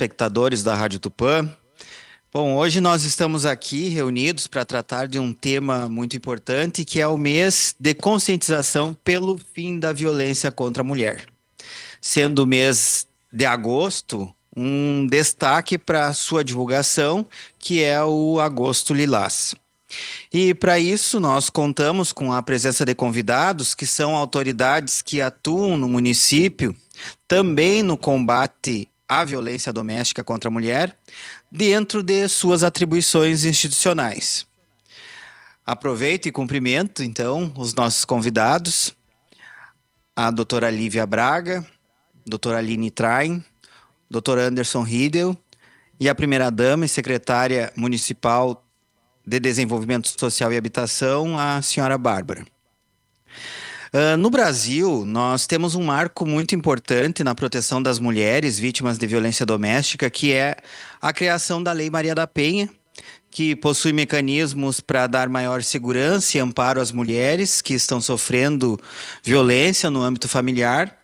telespectadores da Rádio Tupã. Bom, hoje nós estamos aqui reunidos para tratar de um tema muito importante, que é o mês de conscientização pelo fim da violência contra a mulher. Sendo o mês de agosto, um destaque para a sua divulgação, que é o Agosto Lilás. E para isso nós contamos com a presença de convidados que são autoridades que atuam no município, também no combate à violência doméstica contra a mulher, dentro de suas atribuições institucionais. Aproveito e cumprimento, então, os nossos convidados, a doutora Lívia Braga, doutora Aline Train, doutor Anderson Riedel e a primeira-dama e secretária municipal de Desenvolvimento Social e Habitação, a senhora Bárbara. No Brasil, nós temos um marco muito importante na proteção das mulheres vítimas de violência doméstica, que é a criação da Lei Maria da Penha, que possui mecanismos para dar maior segurança e amparo às mulheres que estão sofrendo violência no âmbito familiar.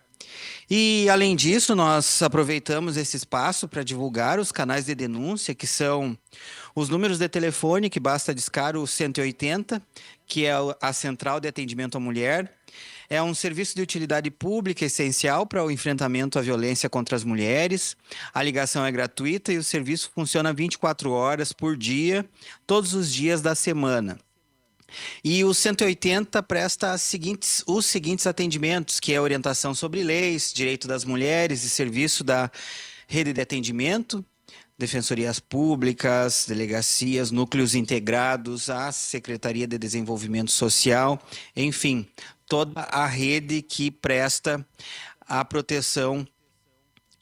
E, além disso, nós aproveitamos esse espaço para divulgar os canais de denúncia, que são os números de telefone, que basta discar o 180, que é a Central de Atendimento à Mulher. É um serviço de utilidade pública essencial para o enfrentamento à violência contra as mulheres. A ligação é gratuita e o serviço funciona 24 horas por dia, todos os dias da semana. E o 180 presta os seguintes atendimentos, que é orientação sobre leis, direito das mulheres e serviço da rede de atendimento, defensorias públicas, delegacias, núcleos integrados, a Secretaria de Desenvolvimento Social, enfim, toda a rede que presta a proteção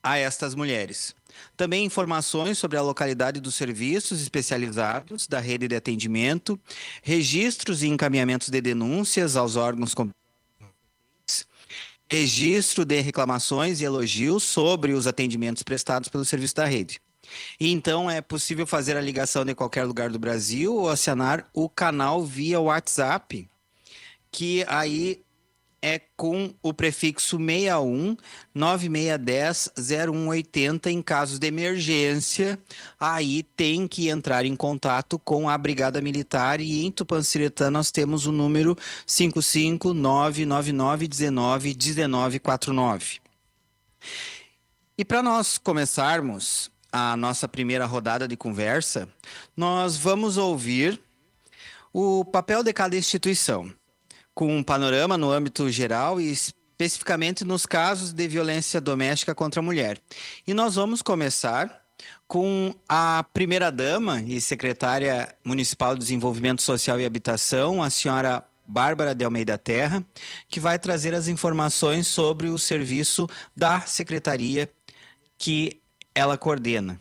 a estas mulheres. Também informações sobre a localidade dos serviços especializados da rede de atendimento, registros e encaminhamentos de denúncias aos órgãos competentes, registro de reclamações e elogios sobre os atendimentos prestados pelo serviço da rede. E então é possível fazer a ligação de qualquer lugar do Brasil ou acionar o canal via WhatsApp, que aí é com o prefixo 61 9610 0180 em casos de emergência. Aí tem que entrar em contato com a Brigada Militar e em Tupanciretã nós temos o número 55999191949. E para nós começarmos a nossa primeira rodada de conversa, nós vamos ouvir o papel de cada instituição, com um panorama no âmbito geral e especificamente nos casos de violência doméstica contra a mulher. E nós vamos começar com a primeira-dama e secretária municipal de Desenvolvimento Social e Habitação, a senhora Bárbara de Almeida Terra, que vai trazer as informações sobre o serviço da secretaria que ela coordena.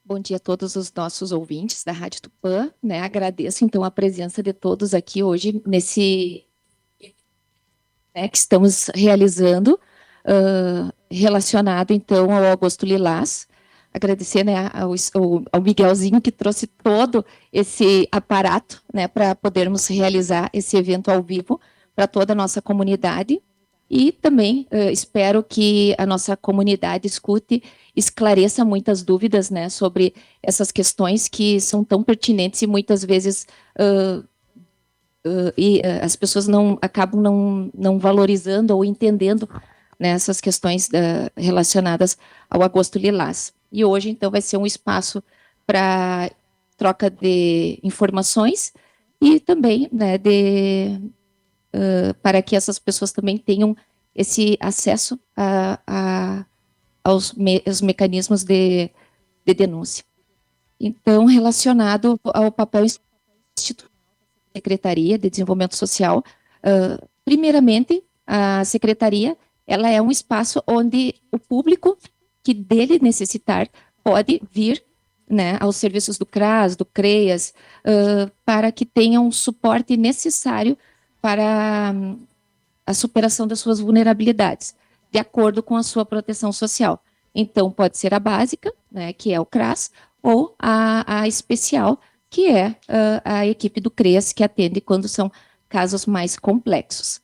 Bom dia a todos os nossos ouvintes da Rádio Tupã, né? Agradeço, então, a presença de todos aqui hoje nesse que estamos realizando, relacionado, então, ao Agosto Lilás. Agradecer, né, ao Miguelzinho, que trouxe todo esse aparato, né, para podermos realizar esse evento ao vivo para toda a nossa comunidade. E também espero que a nossa comunidade escute, esclareça muitas dúvidas, né, sobre essas questões que são tão pertinentes e muitas vezes as pessoas acabam não valorizando ou entendendo, né, essas questões relacionadas ao Agosto Lilás. E hoje, então, vai ser um espaço para troca de informações e também, né, para que essas pessoas também tenham esse acesso aos mecanismos de denúncia. Então, relacionado ao papel institucional da Secretaria de Desenvolvimento Social, primeiramente, a Secretaria ela é um espaço onde o público que dele necessitar pode vir, né, aos serviços do CRAS, do CREAS, para que tenham um suporte necessário para a superação das suas vulnerabilidades, de acordo com a sua proteção social. Então, pode ser a básica, né, que é o CRAS, ou a especial, que é a equipe do CREAS, que atende quando são casos mais complexos.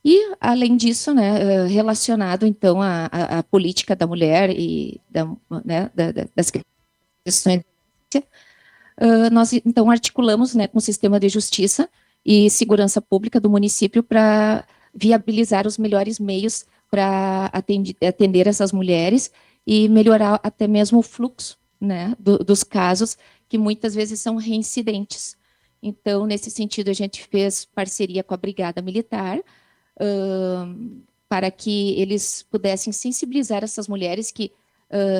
E, além disso, né, relacionado, então, à política da mulher e né, das questões, nós, então, articulamos, né, com o sistema de justiça e segurança pública do município para viabilizar os melhores meios para atender essas mulheres e melhorar até mesmo o fluxo, né, dos casos que muitas vezes são reincidentes. Então, nesse sentido, a gente fez parceria com a Brigada Militar, para que eles pudessem sensibilizar essas mulheres que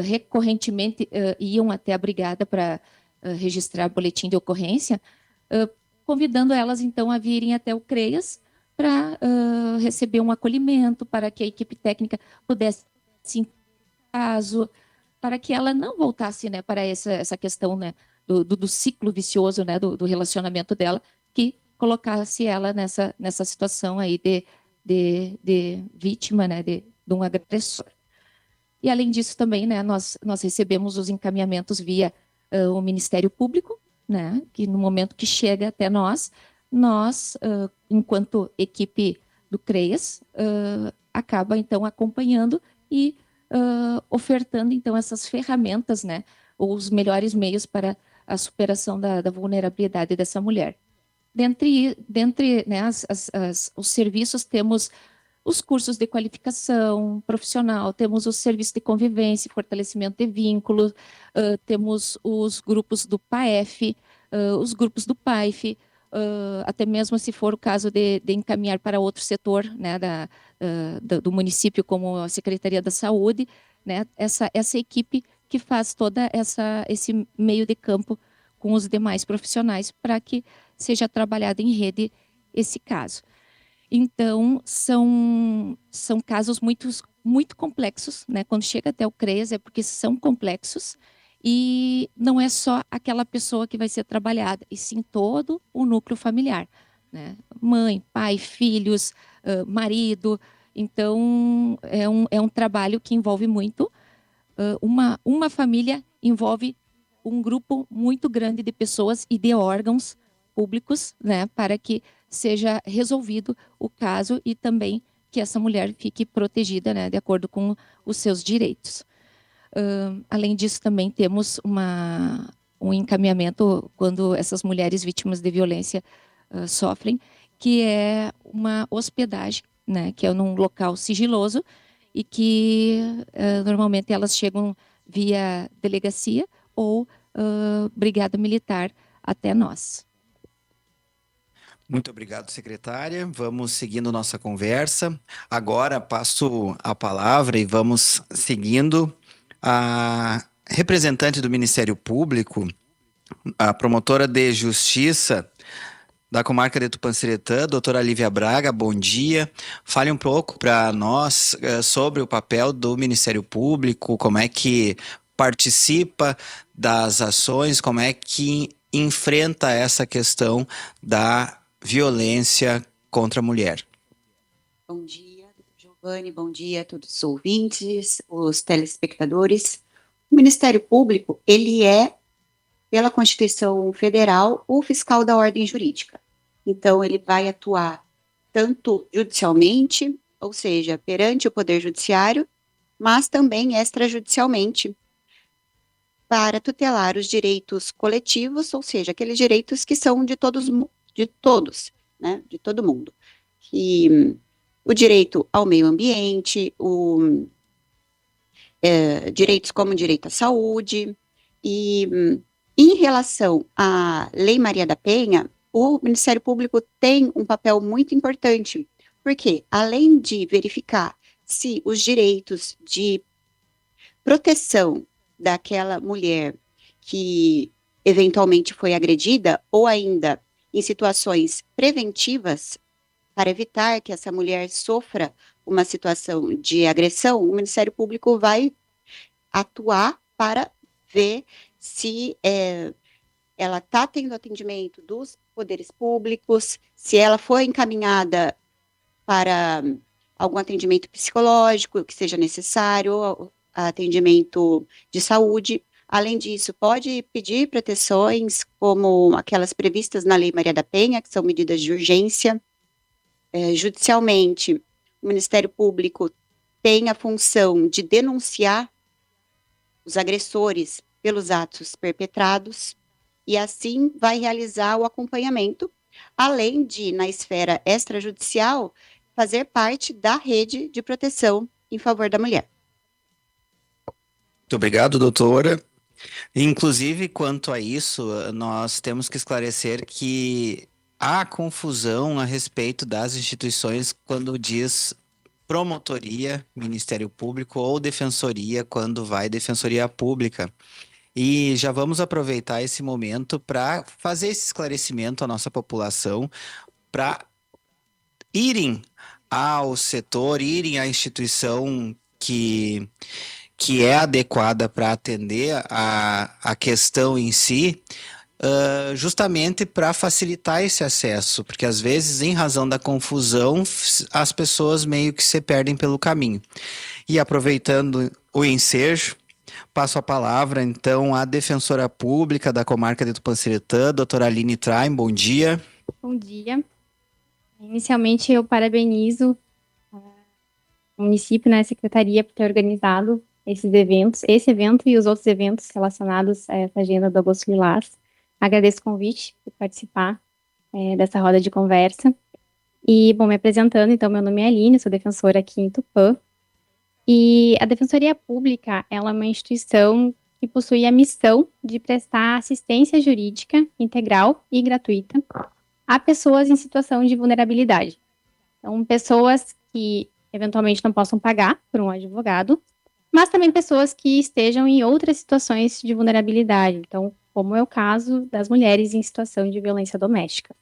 recorrentemente iam até a brigada para registrar boletim de ocorrência, convidando elas, então, a virem até o CREAS para receber um acolhimento, para que a equipe técnica pudesse, caso, para que ela não voltasse, né, para essa questão, né, do ciclo vicioso, né, do relacionamento dela, que colocasse ela nessa situação aí de vítima, né, de um agressor. E, além disso, também, né, nós recebemos os encaminhamentos via o Ministério Público, né, que no momento que chega até nós, enquanto equipe do CREAS, acaba, então, acompanhando e ofertando, então, essas ferramentas, né, ou os melhores meios para a superação da vulnerabilidade dessa mulher. Dentre né, os serviços, temos os cursos de qualificação profissional, temos o serviço de convivência e fortalecimento de vínculos, temos os grupos do PAEF, os grupos do PAIF, até mesmo se for o caso de encaminhar para outro setor, né, do município, como a Secretaria da Saúde, né, essa equipe que faz toda esse meio de campo com os demais profissionais para que seja trabalhado em rede esse caso. Então, são casos muito complexos, né? Quando chega até o CREAS é porque são complexos e não é só aquela pessoa que vai ser trabalhada, e sim todo o núcleo familiar, né? Mãe, pai, filhos, marido. Então, é um trabalho que envolve muito. Uma família envolve um grupo muito grande de pessoas e de órgãos públicos, né, para que seja resolvido o caso e também que essa mulher fique protegida, né, de acordo com os seus direitos. Além disso, também temos um encaminhamento quando essas mulheres vítimas de violência sofrem, que é uma hospedagem, né, que é num local sigiloso e que normalmente elas chegam via delegacia ou brigada militar até nós. Muito obrigado, secretária. Vamos seguindo nossa conversa. Agora passo a palavra e vamos seguindo a representante do Ministério Público, a promotora de Justiça da comarca de Tupanciretã, doutora Lívia Braga. Bom dia. Fale um pouco para nós sobre o papel do Ministério Público, como é que participa das ações, como é que enfrenta essa questão da violência contra a mulher. Bom dia, Giovanni, bom dia a todos os ouvintes, os telespectadores. O Ministério Público, ele é, pela Constituição Federal, o fiscal da ordem jurídica. Então, ele vai atuar tanto judicialmente, ou seja, perante o Poder Judiciário, mas também extrajudicialmente, para tutelar os direitos coletivos, ou seja, aqueles direitos que são de todos, né, de todo mundo. E o direito ao meio ambiente, direitos como o direito à saúde, e em relação à Lei Maria da Penha, o Ministério Público tem um papel muito importante, porque além de verificar se os direitos de proteção daquela mulher que eventualmente foi agredida, ou ainda em situações preventivas, para evitar que essa mulher sofra uma situação de agressão, o Ministério Público vai atuar para ver se ela está tendo atendimento dos poderes públicos, se ela foi encaminhada para algum atendimento psicológico que seja necessário, ou atendimento de saúde. Além disso, pode pedir proteções como aquelas previstas na Lei Maria da Penha, que são medidas de urgência. judicialmente, o Ministério Público tem a função de denunciar os agressores pelos atos perpetrados e assim vai realizar o acompanhamento, além de, na esfera extrajudicial, fazer parte da rede de proteção em favor da mulher. Muito obrigado, doutora. Inclusive, quanto a isso, nós temos que esclarecer que há confusão a respeito das instituições quando diz promotoria, Ministério Público, ou defensoria, quando vai Defensoria Pública. E já vamos aproveitar esse momento para fazer esse esclarecimento à nossa população, para irem ao setor, irem à instituição que é adequada para atender a questão em si, justamente para facilitar esse acesso, porque às vezes, em razão da confusão, as pessoas meio que se perdem pelo caminho. E aproveitando o ensejo, passo a palavra, então, à defensora pública da comarca de Tupã-Seretã, doutora Aline Traim, bom dia. Bom dia. Inicialmente, eu parabenizo o município, né, a secretaria, por ter organizado esses eventos, esse evento e os outros eventos relacionados a essa agenda do Agosto Lilás. Agradeço o convite por participar dessa roda de conversa. E, bom, me apresentando, então, meu nome é Aline, sou defensora aqui em Tupã. E a Defensoria Pública, ela é uma instituição que possui a missão de prestar assistência jurídica integral e gratuita a pessoas em situação de vulnerabilidade. Então, pessoas que eventualmente não possam pagar por um advogado, mas também pessoas que estejam em outras situações de vulnerabilidade. Então, como é o caso das mulheres em situação de violência doméstica.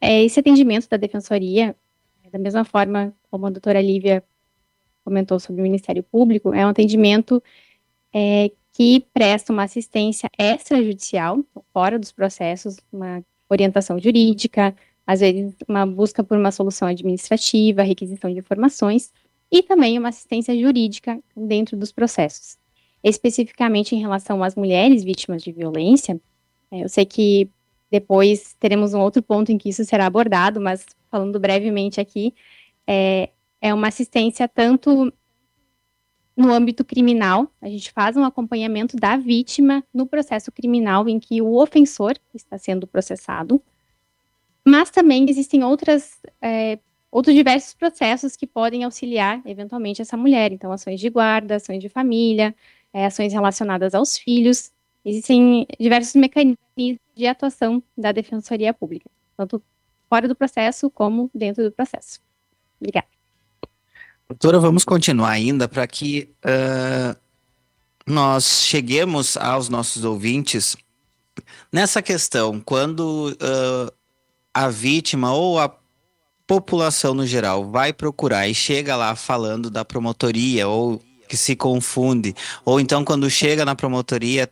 Esse atendimento da Defensoria, da mesma forma como a doutora Lívia comentou sobre o Ministério Público, é um atendimento que presta uma assistência extrajudicial, fora dos processos, uma orientação jurídica, às vezes uma busca por uma solução administrativa, requisição de informações, e também uma assistência jurídica dentro dos processos. Especificamente em relação às mulheres vítimas de violência, eu sei que depois teremos um outro ponto em que isso será abordado, mas falando brevemente aqui, é uma assistência tanto no âmbito criminal, a gente faz um acompanhamento da vítima no processo criminal em que o ofensor está sendo processado, mas também existem outros diversos processos que podem auxiliar, eventualmente, essa mulher. Então, ações de guarda, ações de família, ações relacionadas aos filhos. Existem diversos mecanismos de atuação da Defensoria Pública, tanto fora do processo como dentro do processo. Obrigada. Doutora, vamos continuar ainda para que nós cheguemos aos nossos ouvintes nessa questão, quando a vítima ou a população no geral vai procurar e chega lá falando da promotoria ou que se confunde, ou então quando chega na promotoria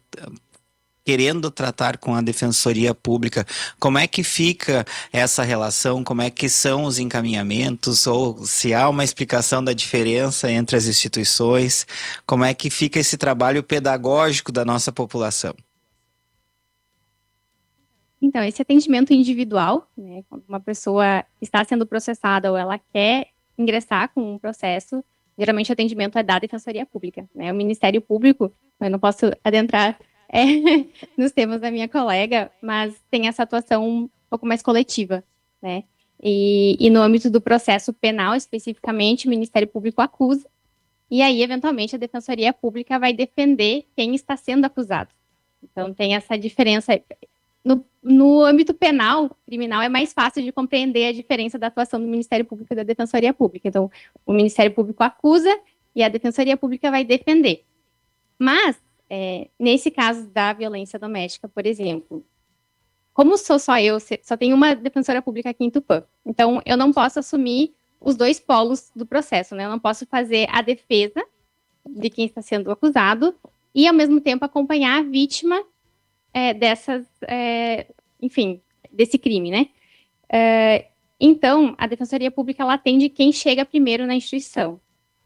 querendo tratar com a Defensoria Pública, como é que fica essa relação, como é que são os encaminhamentos, ou se há uma explicação da diferença entre as instituições, como é que fica esse trabalho pedagógico da nossa população? Então, esse atendimento individual, né, quando uma pessoa está sendo processada ou ela quer ingressar com um processo, geralmente o atendimento é da Defensoria Pública, né? O Ministério Público, eu não posso adentrar nos temas da minha colega, mas tem essa atuação um pouco mais coletiva, né? E no âmbito do processo penal, especificamente, o Ministério Público acusa, e aí, eventualmente, a Defensoria Pública vai defender quem está sendo acusado. Então, tem essa diferença. No âmbito penal, criminal, é mais fácil de compreender a diferença da atuação do Ministério Público e da Defensoria Pública. Então, o Ministério Público acusa e a Defensoria Pública vai defender. Mas, nesse caso da violência doméstica, por exemplo, como sou só eu, só tenho uma defensora pública aqui em Tupã, então eu não posso assumir os dois polos do processo, né? Eu não posso fazer a defesa de quem está sendo acusado e, ao mesmo tempo, acompanhar a vítima desse crime, né? Então, a Defensoria Pública, ela atende quem chega primeiro na instituição.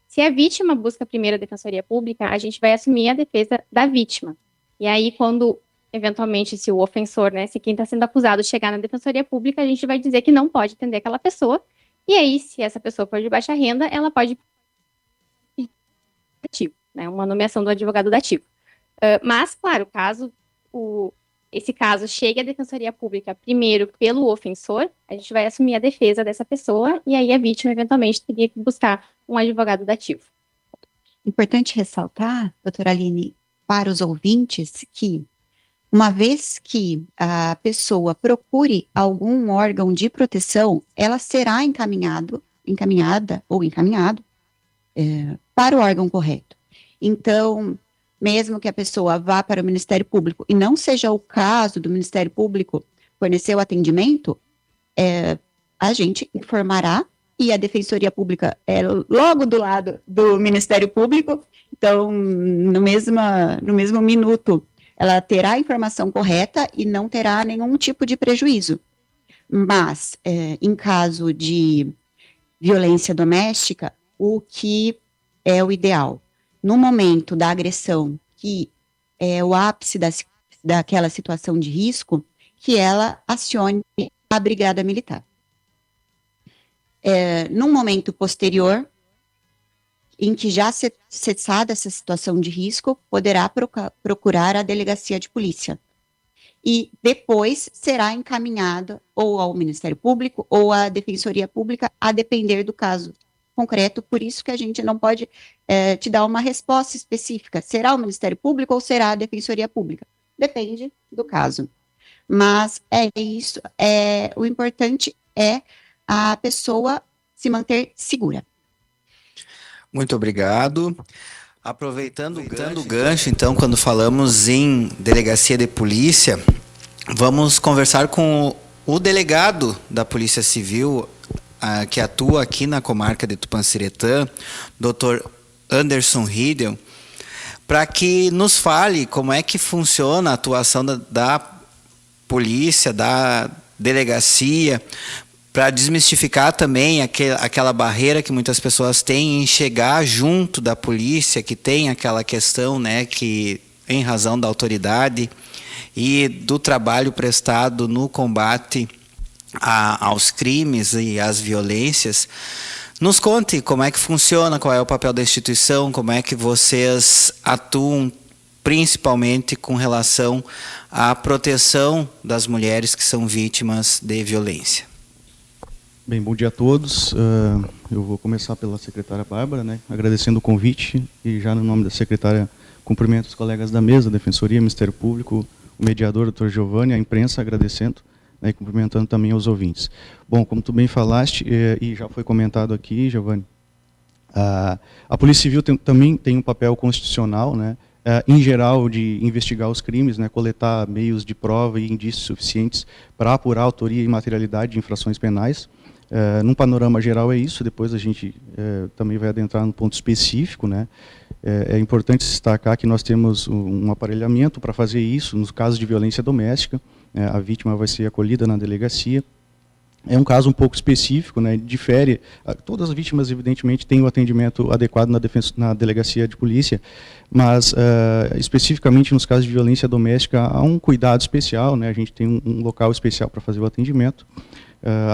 Se a vítima busca primeiro a Defensoria Pública, a gente vai assumir a defesa da vítima. E aí, quando eventualmente, se o ofensor, né, se quem está sendo acusado chegar na defensoria pública, a gente vai dizer que não pode atender aquela pessoa. E aí, se essa pessoa for de baixa renda, ela pode pedir dativo, né, uma nomeação do advogado dativo. Mas, claro, caso esse caso chegue à defensoria pública primeiro pelo ofensor, a gente vai assumir a defesa dessa pessoa e aí a vítima, eventualmente, teria que buscar um advogado dativo. Importante ressaltar, doutora Aline, para os ouvintes, que uma vez que a pessoa procure algum órgão de proteção, ela será encaminhada ou encaminhado para o órgão correto. Então, mesmo que a pessoa vá para o Ministério Público e não seja o caso do Ministério Público fornecer o atendimento, a gente informará e a Defensoria Pública é logo do lado do Ministério Público, então, no mesmo minuto, ela terá a informação correta e não terá nenhum tipo de prejuízo. Mas, em caso de violência doméstica, o que é o ideal? No momento da agressão, que é o ápice daquela situação de risco, que ela acione a Brigada Militar. Num momento posterior, em que já cessada essa situação de risco, poderá procurar a delegacia de polícia. E depois será encaminhado ou ao Ministério Público ou à Defensoria Pública, a depender do caso concreto. Por isso que a gente não pode te dar uma resposta específica. Será o Ministério Público ou será a Defensoria Pública? Depende do caso. Mas é isso. O importante é a pessoa se manter segura. Muito obrigado. Aproveitando o gancho, então, quando falamos em delegacia de polícia, vamos conversar com o delegado da Polícia Civil, que atua aqui na comarca de Tupanciretã, Dr. Anderson Riedel, para que nos fale como é que funciona a atuação da polícia, da delegacia, para desmistificar também aquela barreira que muitas pessoas têm em chegar junto da polícia, que tem aquela questão, né, que em razão da autoridade e do trabalho prestado no combate aos crimes e às violências. Nos conte como é que funciona, qual é o papel da instituição, como é que vocês atuam principalmente com relação à proteção das mulheres que são vítimas de violência. Bem, bom dia a todos. Eu vou começar pela secretária Bárbara, né, agradecendo o convite e já no nome da secretária cumprimento os colegas da mesa, Defensoria, Ministério Público, o mediador, doutor Giovanni, a imprensa agradecendo, né, e cumprimentando também aos ouvintes. Bom, como tu bem falaste e já foi comentado aqui, Giovanni, a Polícia Civil também tem um papel constitucional, né, em geral, de investigar os crimes, né, coletar meios de prova e indícios suficientes para apurar a autoria e materialidade de infrações penais. Num panorama geral é isso, depois a gente também vai adentrar no ponto específico, né. É importante destacar que nós temos um aparelhamento para fazer isso, nos casos de violência doméstica, a vítima vai ser acolhida na delegacia. É um caso um pouco específico, né, difere, todas as vítimas evidentemente têm o atendimento adequado na delegacia de polícia, mas especificamente nos casos de violência doméstica há um cuidado especial, né, a gente tem um local especial para fazer o atendimento.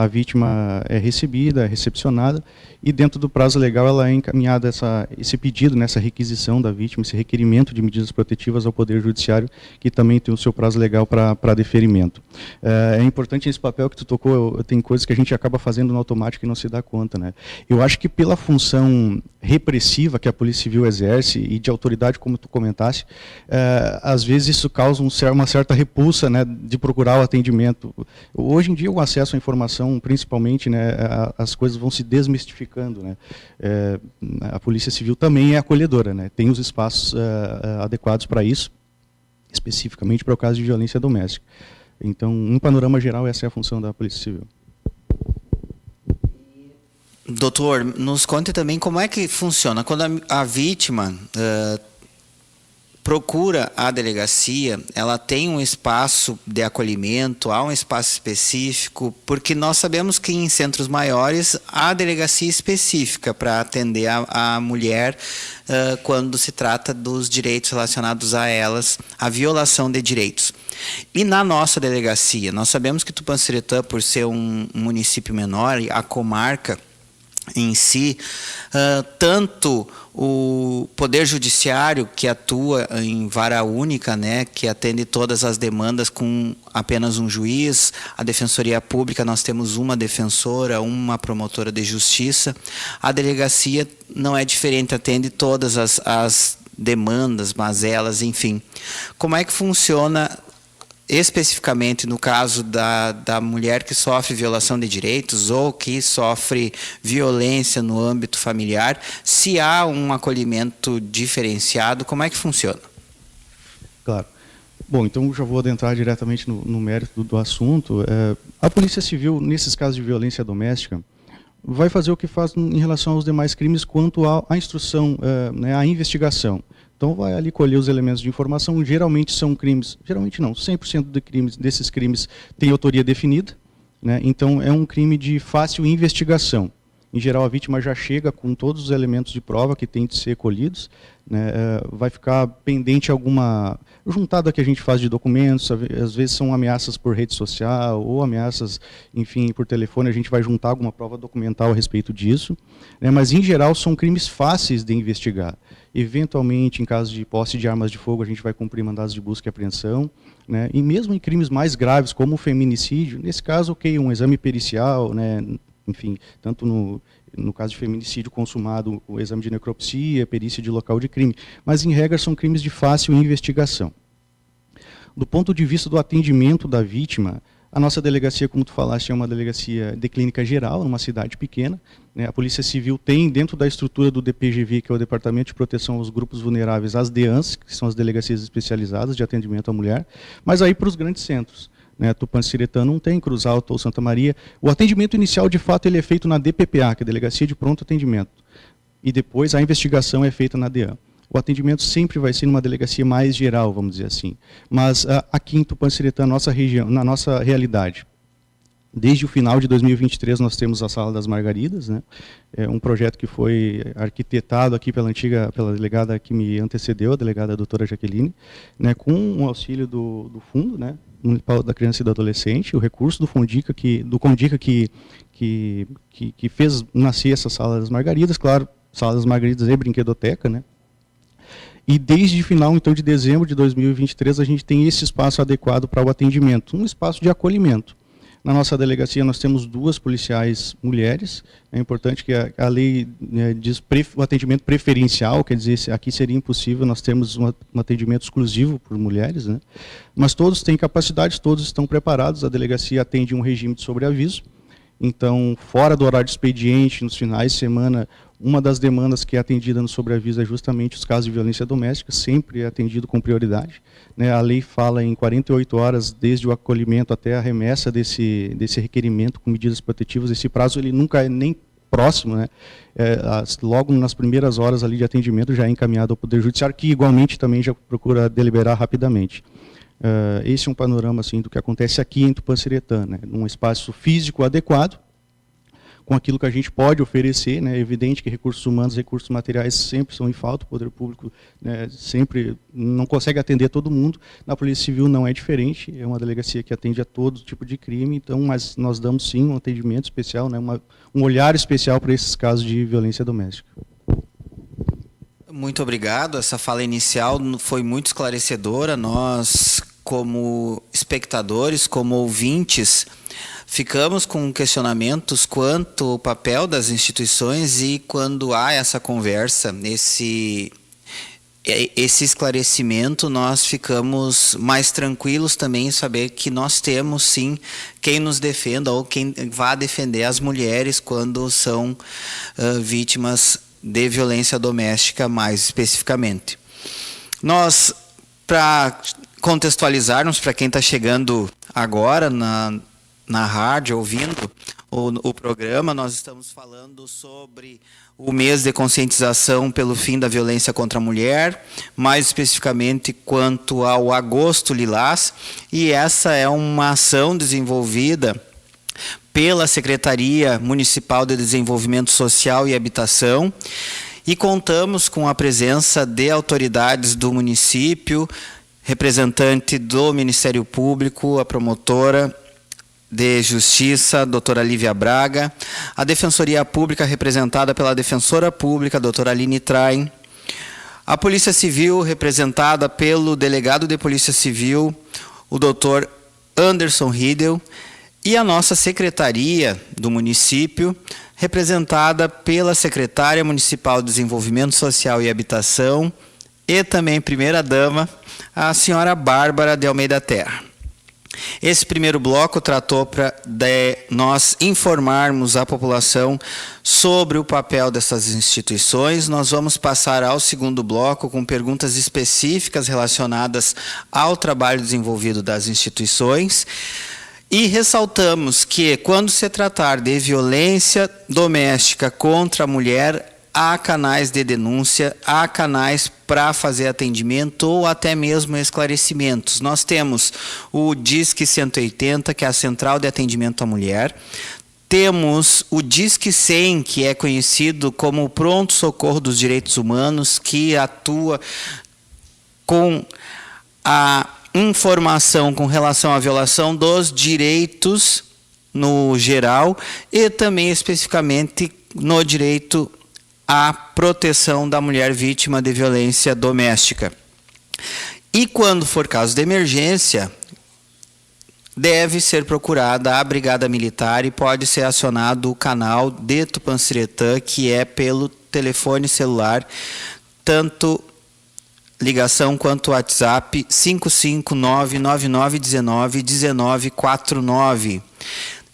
A vítima é recebida, é recepcionada e dentro do prazo legal ela é encaminhada esse pedido, nessa requisição da vítima, esse requerimento de medidas protetivas ao Poder Judiciário, que também tem o seu prazo legal para deferimento. É importante esse papel que tu tocou, tem coisas que a gente acaba fazendo no automático e não se dá conta, né? Eu acho que pela função repressiva que a Polícia Civil exerce e de autoridade, como tu comentaste, às vezes isso causa uma certa repulsa, né, de procurar o atendimento. Hoje em dia o acesso à informação, principalmente, né, as coisas vão se desmistificando, né. A Polícia Civil também é acolhedora, né, tem os espaços adequados para isso, especificamente para o caso de violência doméstica. Então, no panorama geral, essa é a função da Polícia Civil. Doutor, nos conte também como é que funciona quando a vítima procura a delegacia, ela tem um espaço de acolhimento, há um espaço específico, porque nós sabemos que em centros maiores há delegacia específica para atender a mulher quando se trata dos direitos relacionados a elas, a violação de direitos. E na nossa delegacia, nós sabemos que Tupã-Seretã, por ser um município menor, a comarca em si, tanto o Poder Judiciário, que atua em vara única, né, que atende todas as demandas com apenas um juiz, a Defensoria Pública, nós temos uma defensora, uma promotora de justiça, a delegacia não é diferente, atende todas as demandas, mazelas, enfim. Como é que funciona especificamente no caso da mulher que sofre violação de direitos ou que sofre violência no âmbito familiar, se há um acolhimento diferenciado, como é que funciona? Claro. Bom, então já vou adentrar diretamente no mérito do assunto. A Polícia Civil, nesses casos de violência doméstica, vai fazer o que faz em relação aos demais crimes quanto à instrução, né, à investigação. Então vai ali colher os elementos de informação, geralmente são crimes, geralmente não, 100% desses crimes têm autoria definida, né? Então é um crime de fácil investigação. Em geral a vítima já chega com todos os elementos de prova que têm de ser colhidos, né? Vai ficar pendente alguma, juntado a que a gente faz de documentos, às vezes são ameaças por rede social ou ameaças, enfim, por telefone, a gente vai juntar alguma prova documental a respeito disso, né? Mas em geral são crimes fáceis de investigar. Eventualmente, em caso de posse de armas de fogo, a gente vai cumprir mandados de busca e apreensão, né? E mesmo em crimes mais graves, como o feminicídio, nesse caso, um exame pericial, né? Enfim, tanto no caso de feminicídio consumado, o exame de necropsia, perícia de local de crime, mas em regra são crimes de fácil investigação. Do ponto de vista do atendimento da vítima, a nossa delegacia, como tu falaste, é uma delegacia de clínica geral, numa cidade pequena, né? A Polícia Civil tem, dentro da estrutura do DPGV, que é o Departamento de Proteção aos Grupos Vulneráveis, as DEANs, que são as delegacias especializadas de atendimento à mulher, mas aí para os grandes centros, né? Tupã-Seretã não tem, Cruz Alta ou Santa Maria. O atendimento inicial, de fato, ele é feito na DPPA, que é a Delegacia de Pronto Atendimento, e depois a investigação é feita na DEAN. O atendimento sempre vai ser numa delegacia mais geral, vamos dizer assim. Mas aqui em Tupã-Seretã, nossa região, na nossa realidade, desde o final de 2023 nós temos a Sala das Margaridas, né? É um projeto que foi arquitetado aqui pela delegada que me antecedeu, a delegada doutora Jaqueline, né, com um auxílio do fundo, né, municipal da criança e do adolescente, o recurso do Condica que fez nascer essa Sala das Margaridas, claro, Sala das Margaridas e brinquedoteca, né? E desde final, então, de dezembro de 2023, a gente tem esse espaço adequado para o atendimento, um espaço de acolhimento. Na nossa delegacia, nós temos 2 policiais mulheres. É importante que a lei, né, diz o atendimento preferencial, quer dizer, aqui seria impossível nós termos um atendimento exclusivo por mulheres, né? Mas todos têm capacidade, todos estão preparados. A delegacia atende um regime de sobreaviso. Então, fora do horário de expediente, nos finais de semana, uma das demandas que é atendida no sobreaviso é justamente os casos de violência doméstica, sempre é atendido com prioridade, né? A lei fala em 48 horas, desde o acolhimento até a remessa desse requerimento com medidas protetivas. Esse prazo ele nunca é nem próximo, né? Logo nas primeiras horas ali de atendimento já é encaminhado ao Poder Judiciário, que igualmente também já procura deliberar rapidamente. Esse é um panorama assim, do que acontece aqui em Tupã-Seretã, né? Num espaço físico adequado, com aquilo que a gente pode oferecer, né? É evidente que recursos humanos, recursos materiais sempre são em falta, o poder público, né, sempre não consegue atender todo mundo. Na Polícia Civil não é diferente, é uma delegacia que atende a todo tipo de crime, então, mas nós damos sim um atendimento especial, né, um olhar especial para esses casos de violência doméstica. Muito obrigado, essa fala inicial foi muito esclarecedora. Nós, como espectadores, como ouvintes, ficamos com questionamentos quanto ao papel das instituições, e quando há essa conversa, esse esclarecimento, nós ficamos mais tranquilos também em saber que nós temos sim quem nos defenda ou quem vá defender as mulheres quando são vítimas de violência doméstica, mais especificamente. Nós, para contextualizarmos, para quem está chegando agora na rádio, ouvindo, o programa, nós estamos falando sobre o mês de conscientização pelo fim da violência contra a mulher, mais especificamente quanto ao Agosto Lilás, e essa é uma ação desenvolvida pela Secretaria Municipal de Desenvolvimento Social e Habitação, e contamos com a presença de autoridades do município, representante do Ministério Público, a promotora de Justiça, doutora Lívia Braga, a Defensoria Pública representada pela Defensora Pública, doutora Aline Train, a Polícia Civil representada pelo Delegado de Polícia Civil, o doutor Anderson Riedel, e a nossa Secretaria do município, representada pela Secretária Municipal de Desenvolvimento Social e Habitação, e também primeira-dama, a senhora Bárbara de Almeida Terra. Esse primeiro bloco tratou de nós informarmos a população sobre o papel dessas instituições. Nós vamos passar ao segundo bloco com perguntas específicas relacionadas ao trabalho desenvolvido das instituições. E ressaltamos que, quando se tratar de violência doméstica contra a mulher, há canais de denúncia, há canais para fazer atendimento ou até mesmo esclarecimentos. Nós temos o Disque 180, que é a Central de Atendimento à Mulher. Temos o Disque 100, que é conhecido como o Pronto Socorro dos Direitos Humanos, que atua com a informação com relação à violação dos direitos no geral e também especificamente no direito à proteção da mulher vítima de violência doméstica. E quando for caso de emergência, deve ser procurada a Brigada Militar e pode ser acionado o canal de Tupanciretã, que é pelo telefone celular, tanto ligação quanto WhatsApp 559-9919-1949.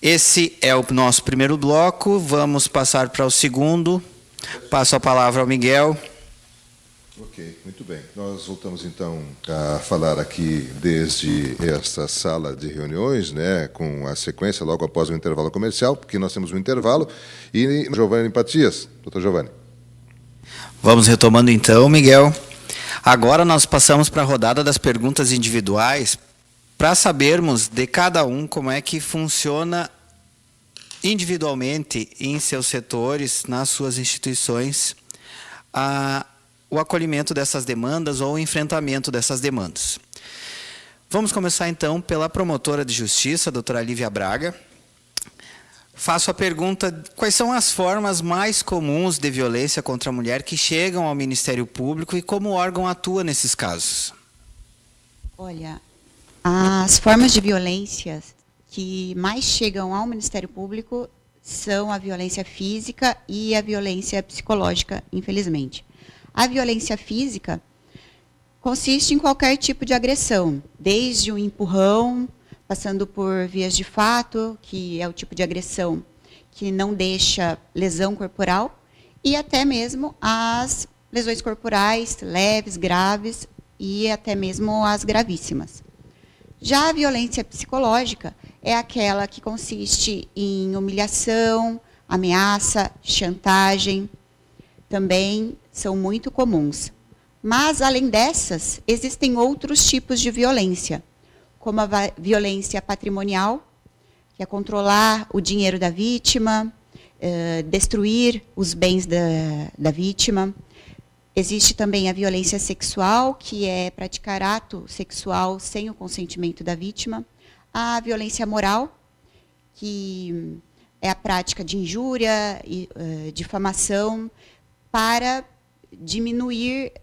Esse é o nosso primeiro bloco, vamos passar para o segundo. Passo a palavra ao Miguel. Ok, muito bem. Nós voltamos então a falar aqui desde esta sala de reuniões, né, com a sequência logo após o intervalo comercial, porque nós temos um intervalo. E Giovanni Patias, doutor Giovanni. Vamos retomando então, Miguel. Agora nós passamos para a rodada das perguntas individuais para sabermos de cada um como é que funciona individualmente em seus setores, nas suas instituições, o acolhimento dessas demandas ou o enfrentamento dessas demandas. Vamos começar então pela promotora de justiça, doutora Lívia Braga. Faço a pergunta: quais são as formas mais comuns de violência contra a mulher que chegam ao Ministério Público e como o órgão atua nesses casos? Olha, as formas de violência que mais chegam ao Ministério Público são a violência física e a violência psicológica, infelizmente. A violência física consiste em qualquer tipo de agressão, desde um empurrão, passando por vias de fato, que é o tipo de agressão que não deixa lesão corporal, e até mesmo as lesões corporais leves, graves e até mesmo as gravíssimas. Já a violência psicológica é aquela que consiste em humilhação, ameaça, chantagem, também são muito comuns. Mas, além dessas, existem outros tipos de violência, como a violência patrimonial, que é controlar o dinheiro da vítima, destruir os bens da vítima. Existe também a violência sexual, que é praticar ato sexual sem o consentimento da vítima. A violência moral, que é a prática de injúria e difamação para diminuir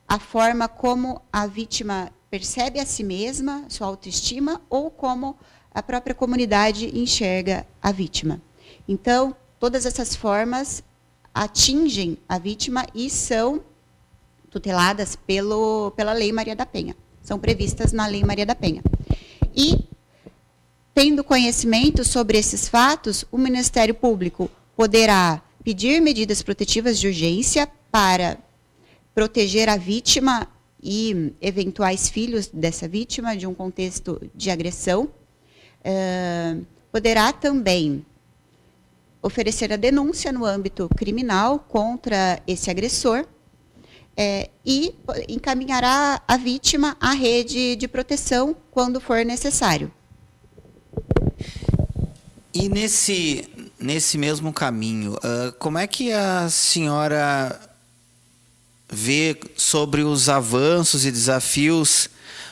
a forma como a vítima percebe a si mesma, sua autoestima, ou como a própria comunidade enxerga a vítima. Então, todas essas formas atingem a vítima e são tuteladas pela Lei Maria da Penha. São previstas na Lei Maria da Penha. E, tendo conhecimento sobre esses fatos, o Ministério Público poderá pedir medidas protetivas de urgência para proteger a vítima e eventuais filhos dessa vítima de um contexto de agressão. poderá também oferecer a denúncia no âmbito criminal contra esse agressor, e encaminhará a vítima à rede de proteção quando for necessário. E nesse mesmo caminho, como é que a senhora vê sobre os avanços e desafios,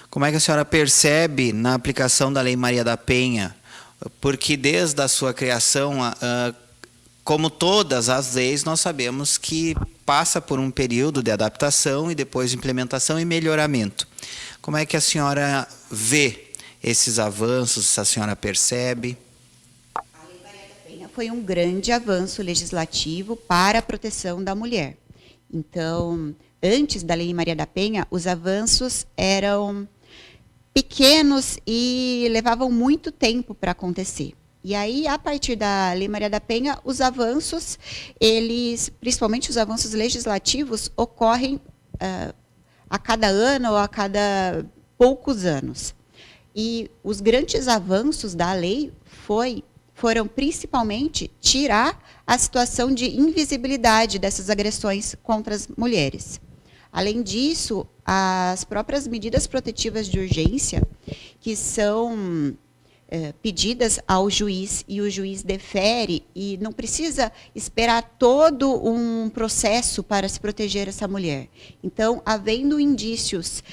como é que a senhora percebe na aplicação da Lei Maria da Penha? Porque desde a sua criação, como todas as leis, nós sabemos que passa por um período de adaptação e depois de implementação e melhoramento. Como é que a senhora vê esses avanços, se a senhora percebe? A Lei Maria da Penha foi um grande avanço legislativo para a proteção da mulher. Então, antes da Lei Maria da Penha, os avanços eram pequenos e levavam muito tempo para acontecer. E aí, a partir da Lei Maria da Penha, os avanços, principalmente os avanços legislativos, ocorrem a cada ano ou a cada poucos anos. E os grandes avanços da lei foram principalmente tirar a situação de invisibilidade dessas agressões contra as mulheres. Além disso, as próprias medidas protetivas de urgência, que são pedidas ao juiz, e o juiz defere, e não precisa esperar todo um processo para se proteger essa mulher. Então, havendo indícios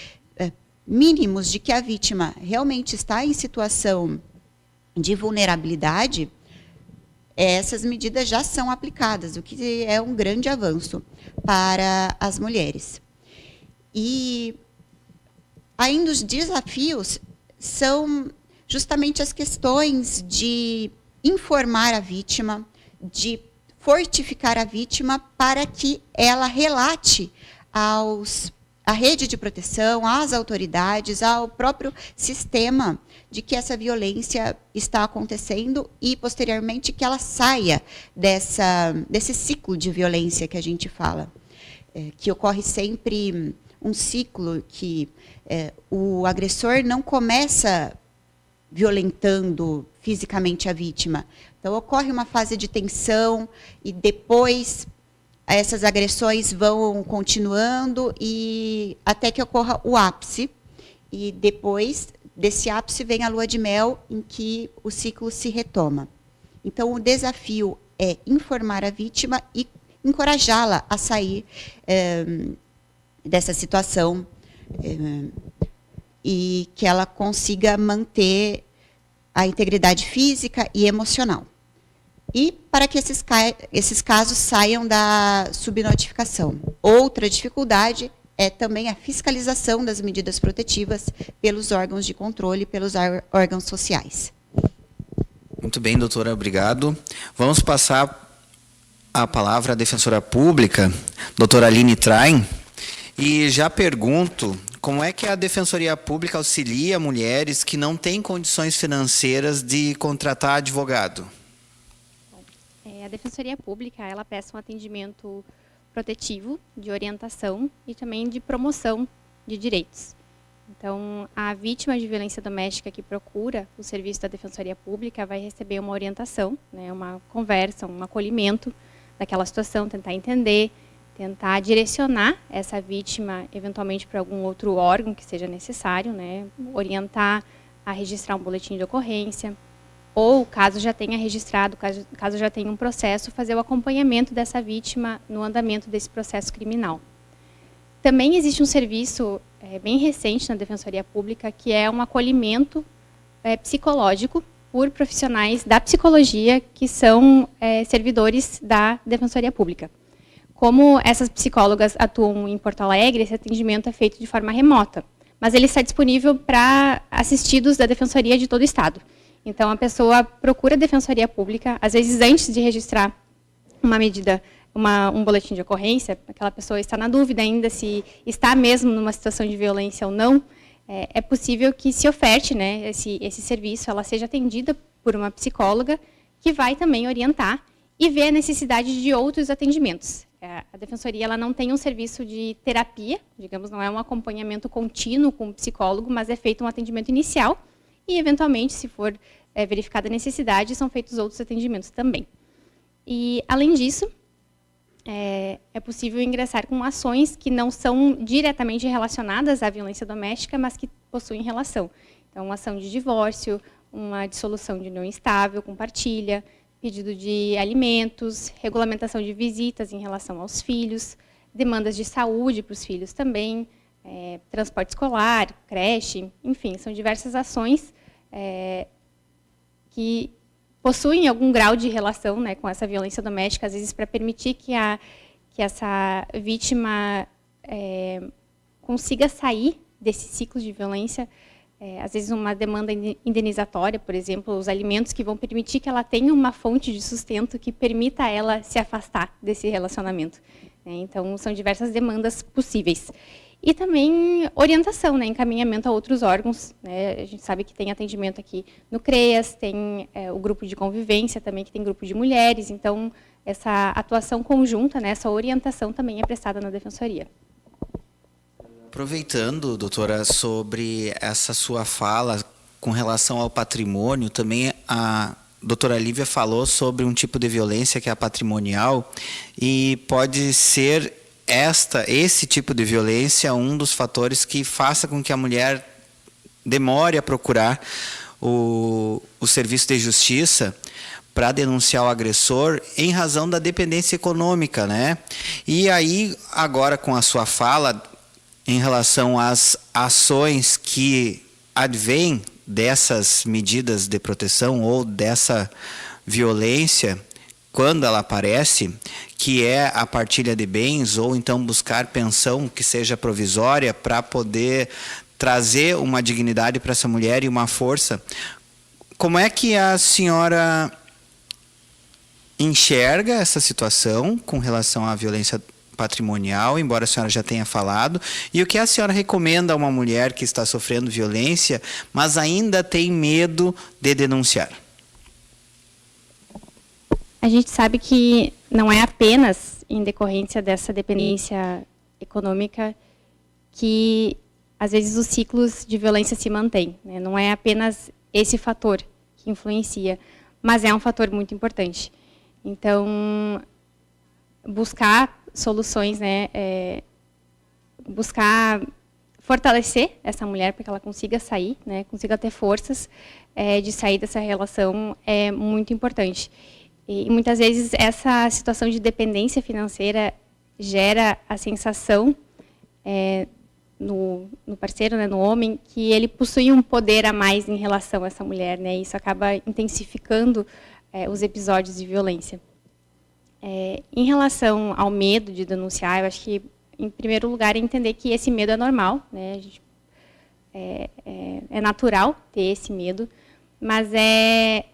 mínimos de que a vítima realmente está em situação de vulnerabilidade, essas medidas já são aplicadas, o que é um grande avanço para as mulheres. E ainda os desafios são justamente as questões de informar a vítima, de fortificar a vítima para que ela relate à rede de proteção, às autoridades, ao próprio sistema, de que essa violência está acontecendo e, posteriormente, que ela saia desse ciclo de violência que a gente fala, que ocorre sempre um ciclo que o agressor não começa violentando fisicamente a vítima. Então, ocorre uma fase de tensão e depois essas agressões vão continuando e até que ocorra o ápice. E depois desse ápice vem a lua de mel, em que o ciclo se retoma. Então, o desafio é informar a vítima e encorajá-la a sair dessa situação e que ela consiga manter a integridade física e emocional. E para que esses casos saiam da subnotificação. Outra dificuldade é também a fiscalização das medidas protetivas pelos órgãos de controle, pelos órgãos sociais. Muito bem, doutora, obrigado. Vamos passar a palavra à defensora pública, doutora Aline Train, e já pergunto como é que a Defensoria Pública auxilia mulheres que não têm condições financeiras de contratar advogado? A Defensoria Pública, ela presta um atendimento protetivo, de orientação e também de promoção de direitos. Então, a vítima de violência doméstica que procura o serviço da Defensoria Pública vai receber uma orientação, né, uma conversa, um acolhimento daquela situação, tentar entender, tentar direcionar essa vítima, eventualmente, para algum outro órgão que seja necessário, né, orientar a registrar um boletim de ocorrência, ou, caso já tenha registrado, caso já tenha um processo, fazer o acompanhamento dessa vítima no andamento desse processo criminal. Também existe um serviço bem recente na Defensoria Pública, que é um acolhimento psicológico por profissionais da psicologia que são servidores da Defensoria Pública. Como essas psicólogas atuam em Porto Alegre, esse atendimento é feito de forma remota, mas ele está disponível para assistidos da Defensoria de todo o Estado. Então, a pessoa procura a Defensoria Pública, às vezes antes de registrar uma medida, um boletim de ocorrência, aquela pessoa está na dúvida ainda se está mesmo numa situação de violência ou não, é possível que se oferte, né, esse serviço, ela seja atendida por uma psicóloga que vai também orientar e ver a necessidade de outros atendimentos. A Defensoria ela não tem um serviço de terapia, digamos, não é um acompanhamento contínuo com o psicólogo, mas é feito um atendimento inicial e, eventualmente, se for verificada a necessidade, são feitos outros atendimentos também. E, além disso, é possível ingressar com ações que não são diretamente relacionadas à violência doméstica, mas que possuem relação. Então, uma ação de divórcio, uma dissolução de união estável, com partilha, pedido de alimentos, regulamentação de visitas em relação aos filhos, demandas de saúde para os filhos também, transporte escolar, creche, enfim, são diversas ações que possuem algum grau de relação, né, com essa violência doméstica, às vezes para permitir que essa vítima consiga sair desse ciclo de violência. Às vezes uma demanda indenizatória, por exemplo, os alimentos que vão permitir que ela tenha uma fonte de sustento que permita a ela se afastar desse relacionamento. Então, são diversas demandas possíveis. E também orientação, né, encaminhamento a outros órgãos. Né? A gente sabe que tem atendimento aqui no CREAS, tem o grupo de convivência também, que tem grupo de mulheres. Então, essa atuação conjunta, né, essa orientação também é prestada na Defensoria. Aproveitando, doutora, sobre essa sua fala com relação ao patrimônio, também a doutora Lívia falou sobre um tipo de violência que é a patrimonial, e pode ser esse tipo de violência um dos fatores que faça com que a mulher demore a procurar o serviço de justiça para denunciar o agressor em razão da dependência econômica, né? E aí, agora com a sua fala em relação às ações que advêm dessas medidas de proteção ou dessa violência, quando ela aparece, que é a partilha de bens, ou então buscar pensão que seja provisória para poder trazer uma dignidade para essa mulher e uma força. Como é que a senhora enxerga essa situação com relação à violência patrimonial, embora a senhora já tenha falado, e o que a senhora recomenda a uma mulher que está sofrendo violência, mas ainda tem medo de denunciar? A gente sabe que não é apenas em decorrência dessa dependência econômica que, às vezes, os ciclos de violência se mantêm. Né? Não é apenas esse fator que influencia, mas é um fator muito importante. Então, buscar soluções, né, buscar fortalecer essa mulher para que ela consiga sair, né, consiga ter forças de sair dessa relação é muito importante. E muitas vezes essa situação de dependência financeira gera a sensação no parceiro, né, no homem, que ele possui um poder a mais em relação a essa mulher, né, e isso acaba intensificando os episódios de violência. Em relação ao medo de denunciar, eu acho que, em primeiro lugar, é entender que esse medo é normal, né? A gente, é natural ter esse medo, mas é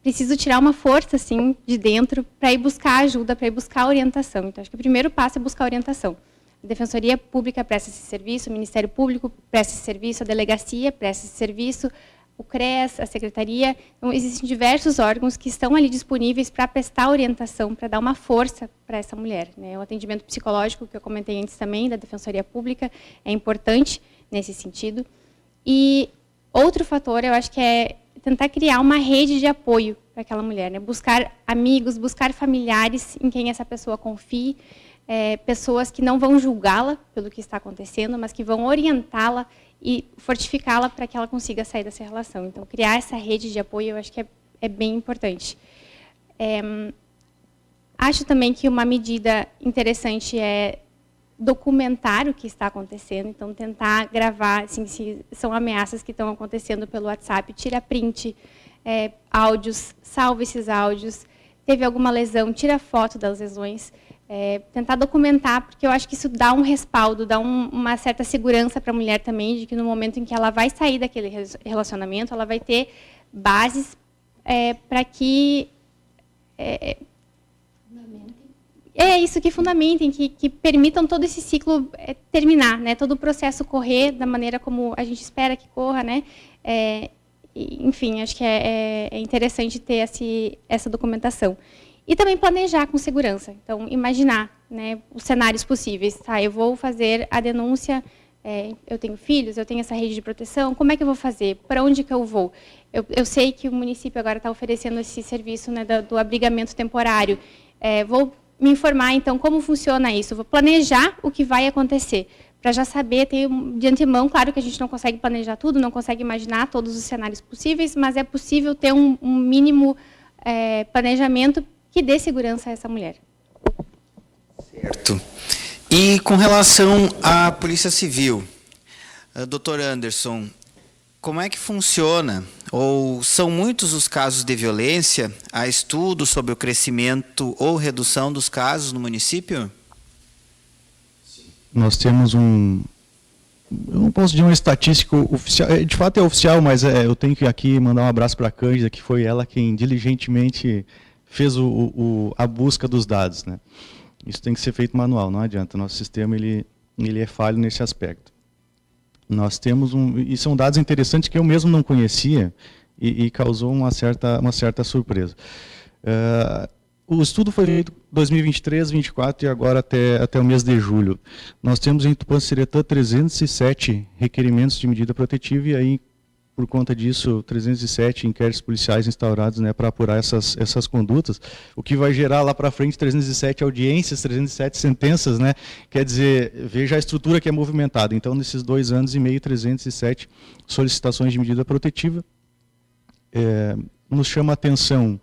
preciso tirar uma força assim, de dentro para ir buscar ajuda, para ir buscar orientação. Então, acho que o primeiro passo é buscar orientação. A Defensoria Pública presta esse serviço, o Ministério Público presta esse serviço, a Delegacia presta esse serviço, o CREAS, a Secretaria. Então, existem diversos órgãos que estão ali disponíveis para prestar orientação, para dar uma força para essa mulher. Né? O atendimento psicológico, que eu comentei antes também, da Defensoria Pública, é importante nesse sentido. E outro fator, eu acho que é tentar criar uma rede de apoio para aquela mulher. Né? Buscar amigos, buscar familiares em quem essa pessoa confie, pessoas que não vão julgá-la pelo que está acontecendo, mas que vão orientá-la e fortificá-la para que ela consiga sair dessa relação. Então, criar essa rede de apoio, eu acho que é bem importante. Acho também que uma medida interessante é documentar o que está acontecendo, então tentar gravar, assim, se são ameaças que estão acontecendo pelo WhatsApp, tira print, áudios, salva esses áudios, teve alguma lesão, tira foto das lesões, tentar documentar, porque eu acho que isso dá um respaldo, dá uma certa segurança para a mulher também, de que no momento em que ela vai sair daquele relacionamento, ela vai ter bases para que isso, que fundamentem, que permitam todo esse ciclo terminar, né? Todo o processo correr da maneira como a gente espera que corra, né? Enfim, acho que é interessante ter essa documentação. E também planejar com segurança. Então, imaginar, né, os cenários possíveis. Tá, eu vou fazer a denúncia eu tenho filhos, eu tenho essa rede de proteção, como é que eu vou fazer? Para onde que eu vou? Eu sei que o município agora está oferecendo esse serviço, né, do abrigamento temporário. Vou me informar, então, como funciona isso. Vou planejar o que vai acontecer, para já saber, ter de antemão, claro que a gente não consegue planejar tudo, não consegue imaginar todos os cenários possíveis, mas é possível ter um mínimo planejamento que dê segurança a essa mulher. Certo. E com relação à Polícia Civil, doutor Anderson, como é que funciona? Ou são muitos os casos de violência? Há estudos sobre o crescimento ou redução dos casos no município? Nós temos eu não posso dizer uma estatística oficial, de fato é oficial, mas eu tenho que aqui mandar um abraço para a Cândida, que foi ela quem diligentemente fez a busca dos dados, né? Isso tem que ser feito manual, não adianta. Nosso sistema ele é falho nesse aspecto. Nós temos e são dados interessantes que eu mesmo não conhecia e causou uma certa surpresa. O estudo foi feito em 2023, 2024 e agora até o mês de julho. Nós temos em Tupã-Seretã 307 requerimentos de medida protetiva e aí, por conta disso, 307 inquéritos policiais instaurados, né, para apurar essas condutas, o que vai gerar lá para frente 307 audiências, 307 sentenças, né? Quer dizer, veja a estrutura que é movimentada. Então, nesses 2 anos e meio, 307 solicitações de medida protetiva. Nos chama a atenção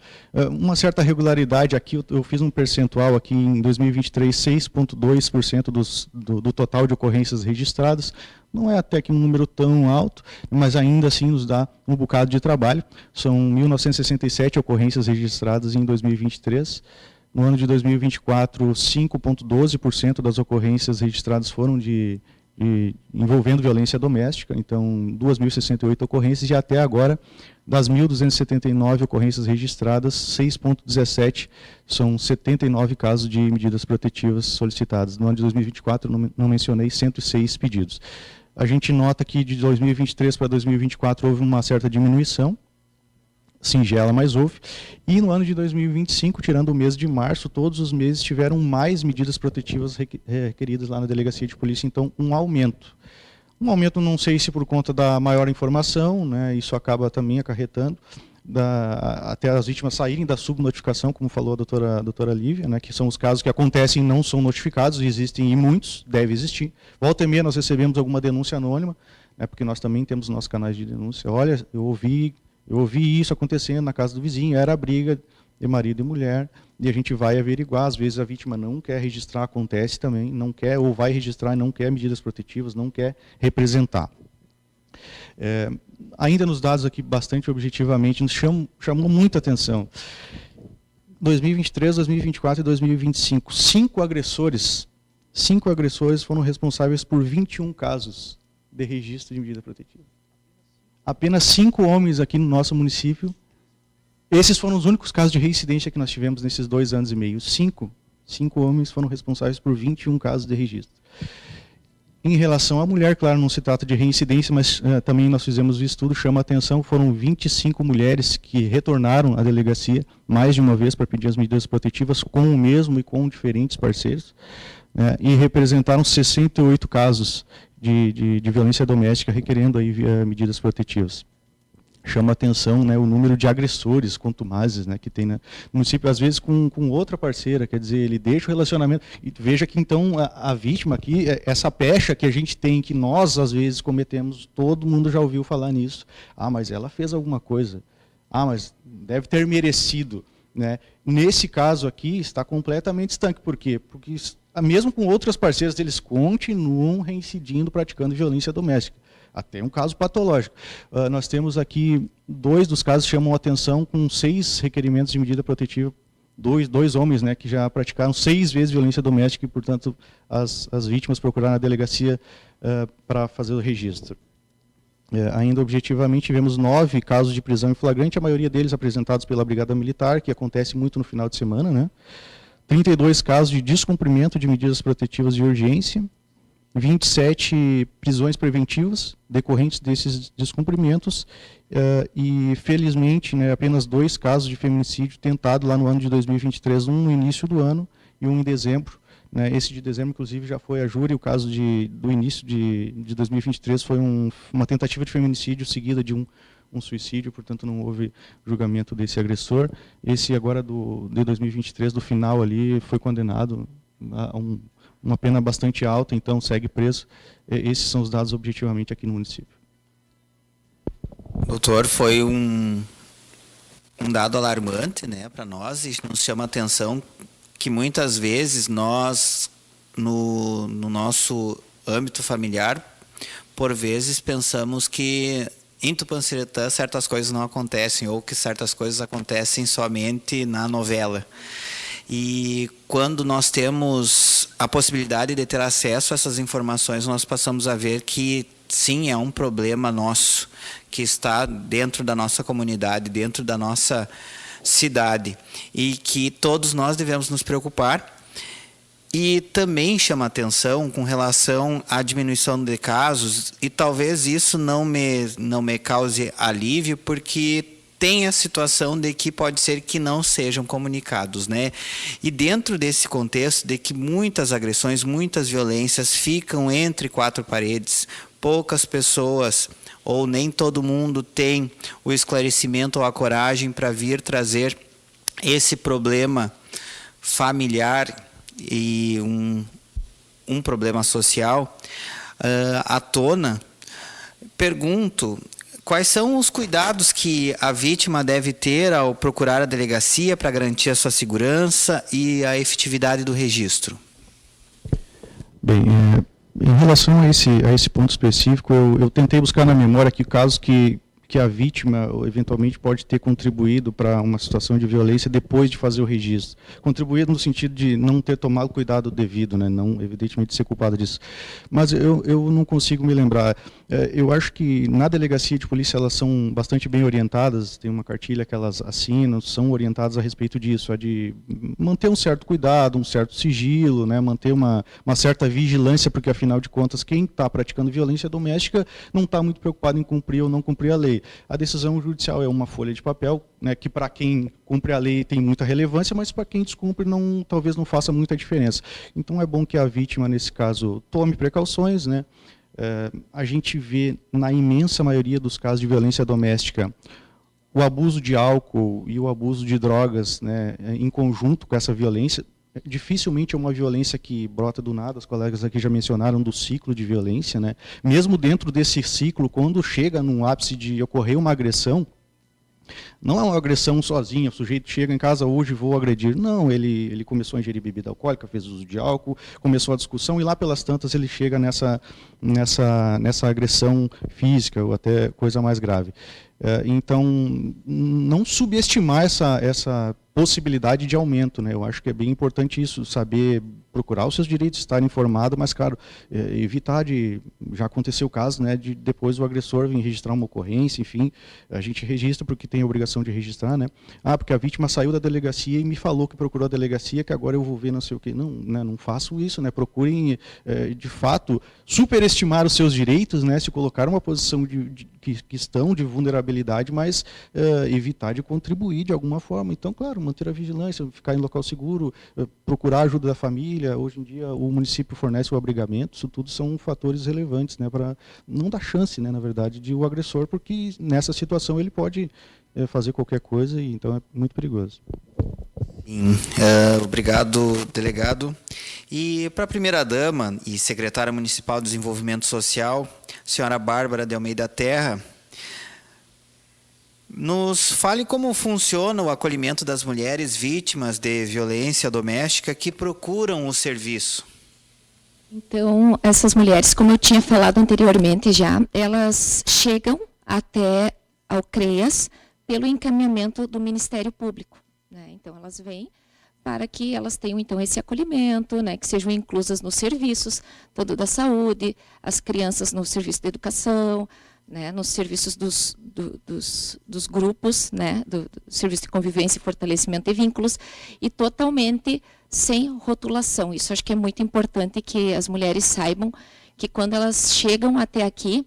uma certa regularidade aqui, eu fiz um percentual aqui em 2023, 6,2% do total de ocorrências registradas, não é até que um número tão alto, mas ainda assim nos dá um bocado de trabalho, são 1.967 ocorrências registradas em 2023, no ano de 2024, 5,12% das ocorrências registradas foram envolvendo violência doméstica, então 2.068 ocorrências e até agora, das 1.279 ocorrências registradas, 6,17 são 79 casos de medidas protetivas solicitadas. No ano de 2024, não mencionei, 106 pedidos. A gente nota que de 2023 para 2024 houve uma certa diminuição, singela, mas houve. E no ano de 2025, tirando o mês de março, todos os meses tiveram mais medidas protetivas requeridas lá na Delegacia de Polícia, então um aumento. Um aumento, não sei se por conta da maior informação, né, isso acaba também acarretando, até as vítimas saírem da subnotificação, como falou a doutora Lívia, né, que são os casos que acontecem e não são notificados, existem e muitos, deve existir. Volta e meia nós recebemos alguma denúncia anônima, né, porque nós também temos nossos canais de denúncia. Olha, eu ouvi isso acontecendo na casa do vizinho, era briga de marido e mulher, e a gente vai averiguar, às vezes a vítima não quer registrar, acontece também, não quer, ou vai registrar e não quer medidas protetivas, não quer representar. Ainda nos dados aqui, bastante objetivamente, nos chamou muita atenção. 2023, 2024 e 2025, 5 agressores foram responsáveis por 21 casos de registro de medida protetiva. Apenas 5 homens aqui no nosso município. Esses foram os únicos casos de reincidência que nós tivemos nesses 2 anos e meio. 5 homens foram responsáveis por 21 casos de registro. Em relação à mulher, claro, não se trata de reincidência, mas também nós fizemos o estudo, chama a atenção, foram 25 mulheres que retornaram à delegacia mais de uma vez para pedir as medidas protetivas com o mesmo e com diferentes parceiros, né, e representaram 68 casos de violência doméstica requerendo aí medidas protetivas. Chama a atenção, né, o número de agressores contumazes, né, que tem no município, às vezes com outra parceira, quer dizer, ele deixa o relacionamento, e veja que então a vítima aqui, essa pecha que a gente tem, que nós às vezes cometemos, todo mundo já ouviu falar nisso, mas ela fez alguma coisa, mas deve ter merecido, né? Nesse caso aqui está completamente estanque, por quê? Porque mesmo com outras parceiras, eles continuam reincidindo, praticando violência doméstica. Até um caso patológico. Nós temos aqui 2 dos casos que chamam a atenção, com 6 requerimentos de medida protetiva, dois homens, né, que já praticaram 6 vezes violência doméstica e, portanto, as vítimas procuraram a delegacia para fazer o registro. Ainda objetivamente, tivemos 9 casos de prisão em flagrante, a maioria deles apresentados pela Brigada Militar, que acontece muito no final de semana, né? 32 casos de descumprimento de medidas protetivas de urgência, 27 prisões preventivas decorrentes desses descumprimentos e, felizmente, né, apenas 2 casos de feminicídio tentado lá no ano de 2023, um no início do ano e um em dezembro, né? Esse de dezembro, inclusive, já foi a júri. O caso do início de 2023 foi uma tentativa de feminicídio seguida de um suicídio, portanto não houve julgamento desse agressor. Esse agora de 2023, do final ali, foi condenado a uma pena bastante alta, então segue preso. Esses são os dados objetivamente aqui no município. Doutor, foi um dado alarmante, né, para nós, e nos chama a atenção que muitas vezes nós, no nosso âmbito familiar, por vezes pensamos que em Tupãnciretã certas coisas não acontecem, ou que certas coisas acontecem somente na novela. E quando nós temos a possibilidade de ter acesso a essas informações, nós passamos a ver que sim, é um problema nosso, que está dentro da nossa comunidade, dentro da nossa cidade, e que todos nós devemos nos preocupar. E também chama atenção com relação à diminuição de casos, e talvez isso não me cause alívio, porque tem a situação de que pode ser que não sejam comunicados, né? E dentro desse contexto de que muitas agressões, muitas violências ficam entre quatro paredes, poucas pessoas ou nem todo mundo tem o esclarecimento ou a coragem para vir trazer esse problema familiar e um problema social à tona. Pergunto, quais são os cuidados que a vítima deve ter ao procurar a delegacia para garantir a sua segurança e a efetividade do registro? Bem, em relação a esse ponto específico, eu tentei buscar na memória aqui casos que a vítima eventualmente pode ter contribuído para uma situação de violência depois de fazer o registro. Contribuído no sentido de não ter tomado cuidado devido, né? Não, evidentemente, ser culpado disso. Mas eu não consigo me lembrar. Eu acho que na delegacia de polícia elas são bastante bem orientadas, tem uma cartilha que elas assinam, são orientadas a respeito disso, a de manter um certo cuidado, um certo sigilo, né? Manter uma certa vigilância, porque afinal de contas quem está praticando violência doméstica não está muito preocupado em cumprir ou não cumprir a lei. A decisão judicial é uma folha de papel, né, que para quem cumpre a lei tem muita relevância, mas para quem descumpre talvez não faça muita diferença. Então é bom que a vítima, nesse caso, tome precauções, né? A gente vê na imensa maioria dos casos de violência doméstica o abuso de álcool e o abuso de drogas, né, em conjunto com essa violência. Dificilmente é uma violência que brota do nada, os colegas aqui já mencionaram do ciclo de violência, né? Mesmo dentro desse ciclo, quando chega num ápice de ocorrer uma agressão, não é uma agressão sozinha, o sujeito chega em casa, hoje vou agredir. Não, ele começou a ingerir bebida alcoólica, fez uso de álcool, começou a discussão e lá pelas tantas ele chega nessa agressão física ou até coisa mais grave. Então, não subestimar essa possibilidade de aumento, né? Eu acho que é bem importante isso, saber procurar os seus direitos, estar informado, mas, claro, evitar de... Já aconteceu o caso, né, de depois o agressor vir registrar uma ocorrência, enfim, a gente registra porque tem a obrigação de registrar, né? Porque a vítima saiu da delegacia e me falou que procurou a delegacia, que agora eu vou ver não sei o quê. Não, né, não façam isso, né? Procurem, de fato, superestimar os seus direitos, né? Se colocar uma posição que estão de vulnerabilidade, mas evitar de contribuir de alguma forma. Então, claro, manter a vigilância, ficar em local seguro, procurar a ajuda da família. Hoje em dia o município fornece o abrigamento, isso tudo são fatores relevantes, né, para não dar chance, né, na verdade, de o agressor, porque nessa situação ele pode fazer qualquer coisa e então é muito perigoso. Sim, obrigado, delegado. E para a primeira-dama e secretária municipal de Desenvolvimento Social, senhora Bárbara de Almeida Terra, nos fale como funciona o acolhimento das mulheres vítimas de violência doméstica que procuram o serviço. Então, essas mulheres, como eu tinha falado anteriormente já, elas chegam até ao CREAS pelo encaminhamento do Ministério Público, né? Então, elas vêm para que elas tenham, então, esse acolhimento, né, que sejam inclusas nos serviços, todo da saúde, as crianças no serviço de educação, né, nos serviços dos grupos, né, do serviço de convivência e fortalecimento de vínculos, e totalmente sem rotulação. Isso acho que é muito importante que as mulheres saibam que quando elas chegam até aqui,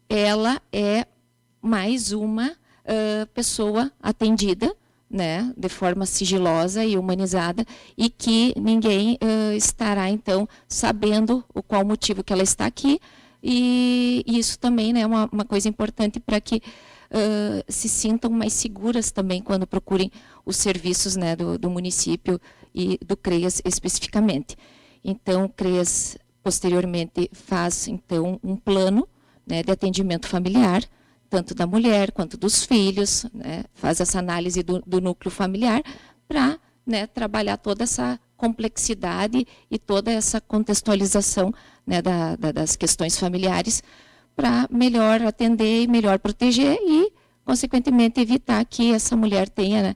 ela é mais uma pessoa atendida, né, de forma sigilosa e humanizada, e que ninguém estará, então, sabendo o qual motivo que ela está aqui, e isso também, né, é uma coisa importante para que se sintam mais seguras também quando procurem os serviços, né, do município e do CREAS especificamente. Então, o CREAS, posteriormente, faz, então, um plano, né, de atendimento familiar, tanto da mulher quanto dos filhos, né, faz essa análise do núcleo familiar para, né, trabalhar toda essa complexidade e toda essa contextualização, né, das questões familiares para melhor atender e melhor proteger e, consequentemente, evitar que essa mulher tenha, né,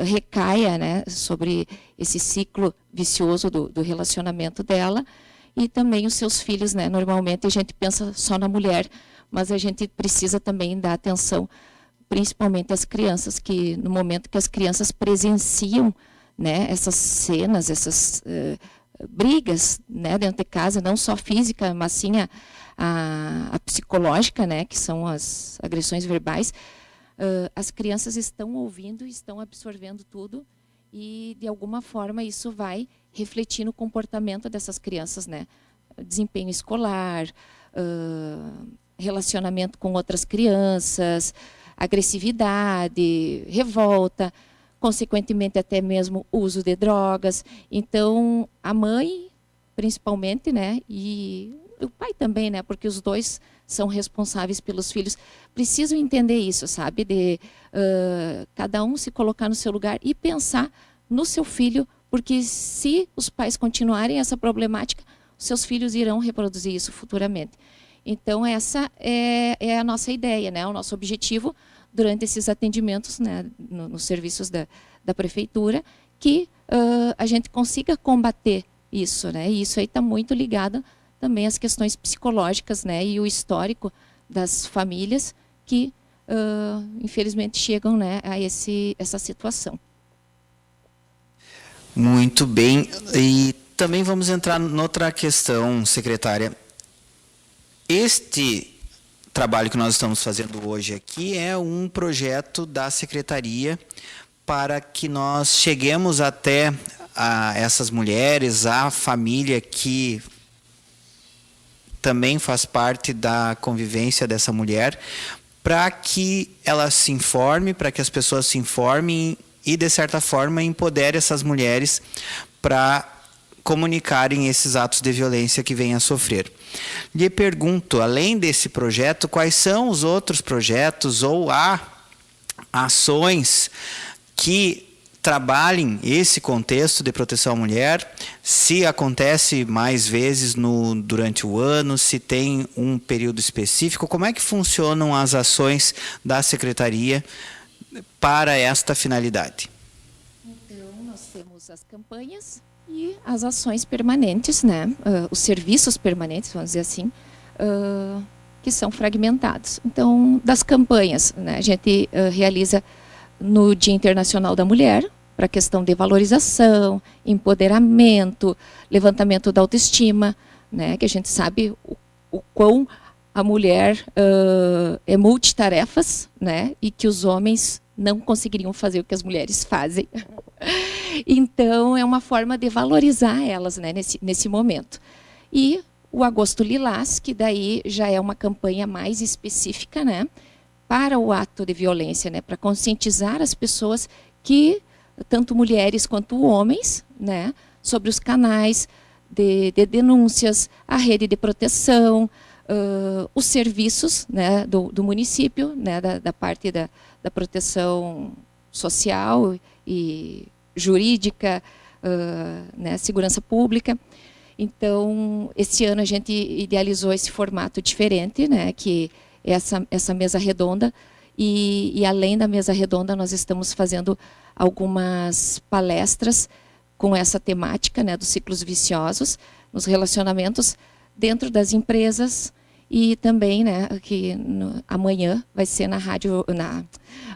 recaia, né, sobre esse ciclo vicioso do relacionamento dela, e também os seus filhos, né? Normalmente a gente pensa só na mulher, mas a gente precisa também dar atenção, principalmente às crianças, que no momento que as crianças presenciam, né, essas cenas, essas brigas, né, dentro de casa, não só física, mas sim a psicológica, né, que são as agressões verbais, as crianças estão ouvindo, estão absorvendo tudo, e de alguma forma isso vai refletir no comportamento dessas crianças, né? Desempenho escolar, relacionamento com outras crianças, agressividade, revolta, consequentemente até mesmo uso de drogas. Então, a mãe, principalmente, né, e o pai também, né, porque os dois são responsáveis pelos filhos, precisam entender isso, sabe, de cada um se colocar no seu lugar e pensar no seu filho, porque se os pais continuarem essa problemática, seus filhos irão reproduzir isso futuramente. Então, essa é a nossa ideia, né, o nosso objetivo durante esses atendimentos, né, nos serviços da prefeitura, que a gente consiga combater isso, né, e isso aí está muito ligado também às questões psicológicas, né, e o histórico das famílias que, infelizmente, chegam, né, a essa situação. Muito bem. E também vamos entrar noutra questão, secretária. Este trabalho que nós estamos fazendo hoje aqui é um projeto da secretaria para que nós cheguemos até essas mulheres, a família que também faz parte da convivência dessa mulher, para que ela se informe, para que as pessoas se informem e, de certa forma, empodere essas mulheres para comunicarem esses atos de violência que vêm a sofrer. Lhe pergunto, além desse projeto, quais são os outros projetos ou ações que trabalhem esse contexto de proteção à mulher, se acontece mais vezes durante o ano, se tem um período específico, como é que funcionam as ações da secretaria para esta finalidade? Então, nós temos as campanhas e as ações permanentes, né? Os serviços permanentes, vamos dizer assim, que são fragmentados. Então, das campanhas, né, a gente realiza no Dia Internacional da Mulher, para a questão de valorização, empoderamento, levantamento da autoestima, né, que a gente sabe o quão a mulher é multitarefas, né, e que os homens não conseguiriam fazer o que as mulheres fazem. Então, é uma forma de valorizar elas, né, nesse momento. E o Agosto Lilás, que daí já é uma campanha mais específica, né, para o ato de violência, né, para conscientizar as pessoas que, tanto mulheres quanto homens, né, sobre os canais de denúncias, a rede de proteção, os serviços, né, do município, né, da parte da proteção social e jurídica, né, segurança pública. Então, esse ano a gente idealizou esse formato diferente, né, que é essa mesa redonda, e além da mesa redonda nós estamos fazendo algumas palestras com essa temática, né, dos ciclos viciosos nos relacionamentos dentro das empresas, e também, né, que amanhã vai ser na rádio,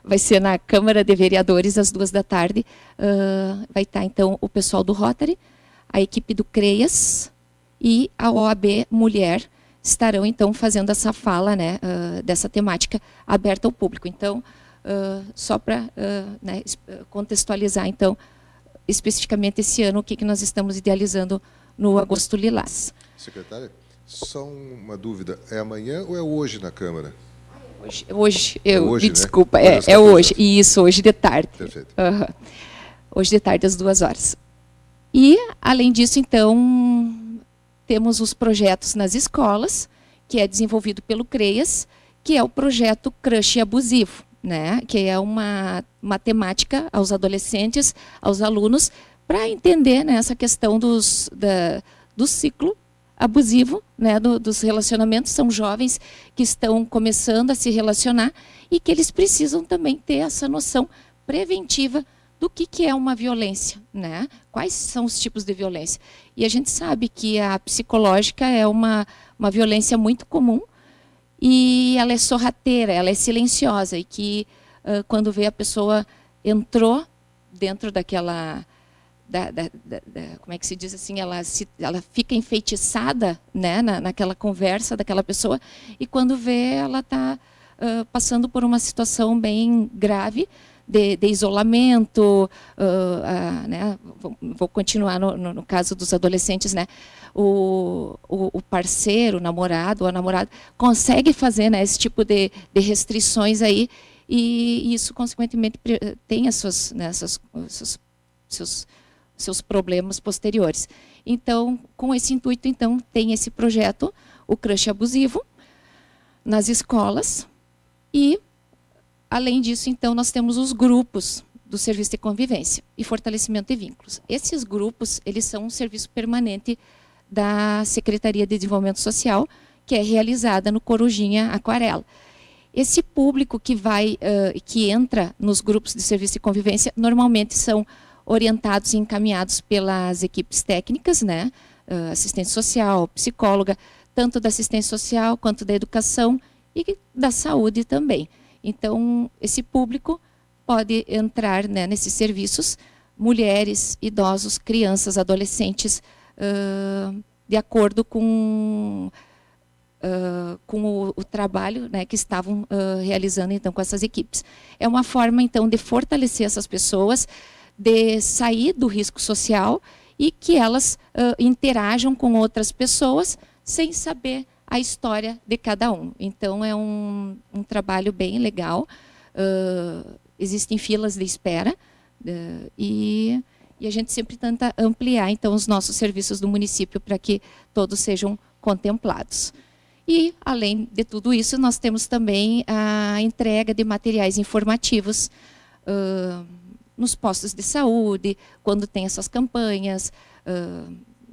vai ser na Câmara de Vereadores às 14h, vai estar então o pessoal do Rotary, a equipe do CREAS e a OAB Mulher estarão então fazendo essa fala, né, dessa temática aberta ao público. Então, só para contextualizar, então, especificamente esse ano, o que nós estamos idealizando no Agosto Lilás. Secretária, só uma dúvida. É amanhã ou é hoje na Câmara? Hoje, hoje, me né? desculpa, Hoje às é 14 hoje. Isso, hoje de tarde. Perfeito. Hoje de tarde, às 2h. E, além disso, então, temos os projetos nas escolas, que é desenvolvido pelo CREAS, que é o projeto Crush Abusivo, né? Que é uma temática aos adolescentes, aos alunos, para entender, né, essa questão do ciclo abusivo, né, dos relacionamentos. São jovens que estão começando a se relacionar e que eles precisam também ter essa noção preventiva do que é uma violência, né? Quais são os tipos de violência. E a gente sabe que a psicológica é uma violência muito comum e ela é sorrateira, ela é silenciosa e que quando vê a pessoa entrou dentro daquela... como é que se diz assim, ela fica enfeitiçada, né, naquela conversa daquela pessoa, e quando vê, ela está passando por uma situação bem grave de isolamento, né, vou continuar no caso dos adolescentes, né, o parceiro, o namorado ou a namorada consegue fazer, né, esse tipo de restrições aí, e isso, consequentemente, tem as suas, né, seus problemas posteriores. Então, com esse intuito, então, tem esse projeto, o Crush Abusivo, nas escolas, e, além disso, então, nós temos os grupos do Serviço de Convivência e Fortalecimento de Vínculos. Esses grupos, eles são um serviço permanente da Secretaria de Desenvolvimento Social, que é realizada no Corujinha Aquarela. Esse público que entra nos grupos de serviço de convivência, normalmente são orientados e encaminhados pelas equipes técnicas, né? Assistente social, psicóloga, tanto da assistência social quanto da educação e da saúde também. Então, esse público pode entrar, né, nesses serviços, mulheres, idosos, crianças, adolescentes, de acordo com o trabalho, né, que estavam realizando então com essas equipes. É uma forma então de fortalecer essas pessoas, de sair do risco social e que elas interajam com outras pessoas sem saber a história de cada um. Então é um trabalho bem legal. Existem filas de espera e a gente sempre tenta ampliar então os nossos serviços do município para que todos sejam contemplados. E, além de tudo isso, nós temos também a entrega de materiais informativos nos postos de saúde, quando tem essas campanhas.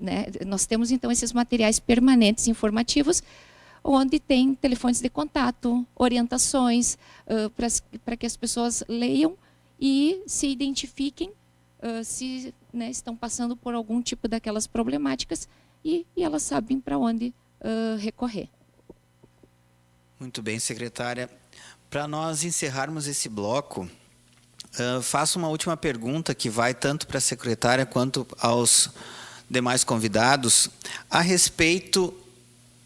Né? Nós temos, então, esses materiais permanentes informativos, onde tem telefones de contato, orientações, para que as pessoas leiam e se identifiquem se, né, estão passando por algum tipo daquelas problemáticas e elas sabem para onde recorrer. Muito bem, secretária. Para nós encerrarmos esse bloco, faço uma última pergunta que vai tanto para a secretária quanto aos demais convidados a respeito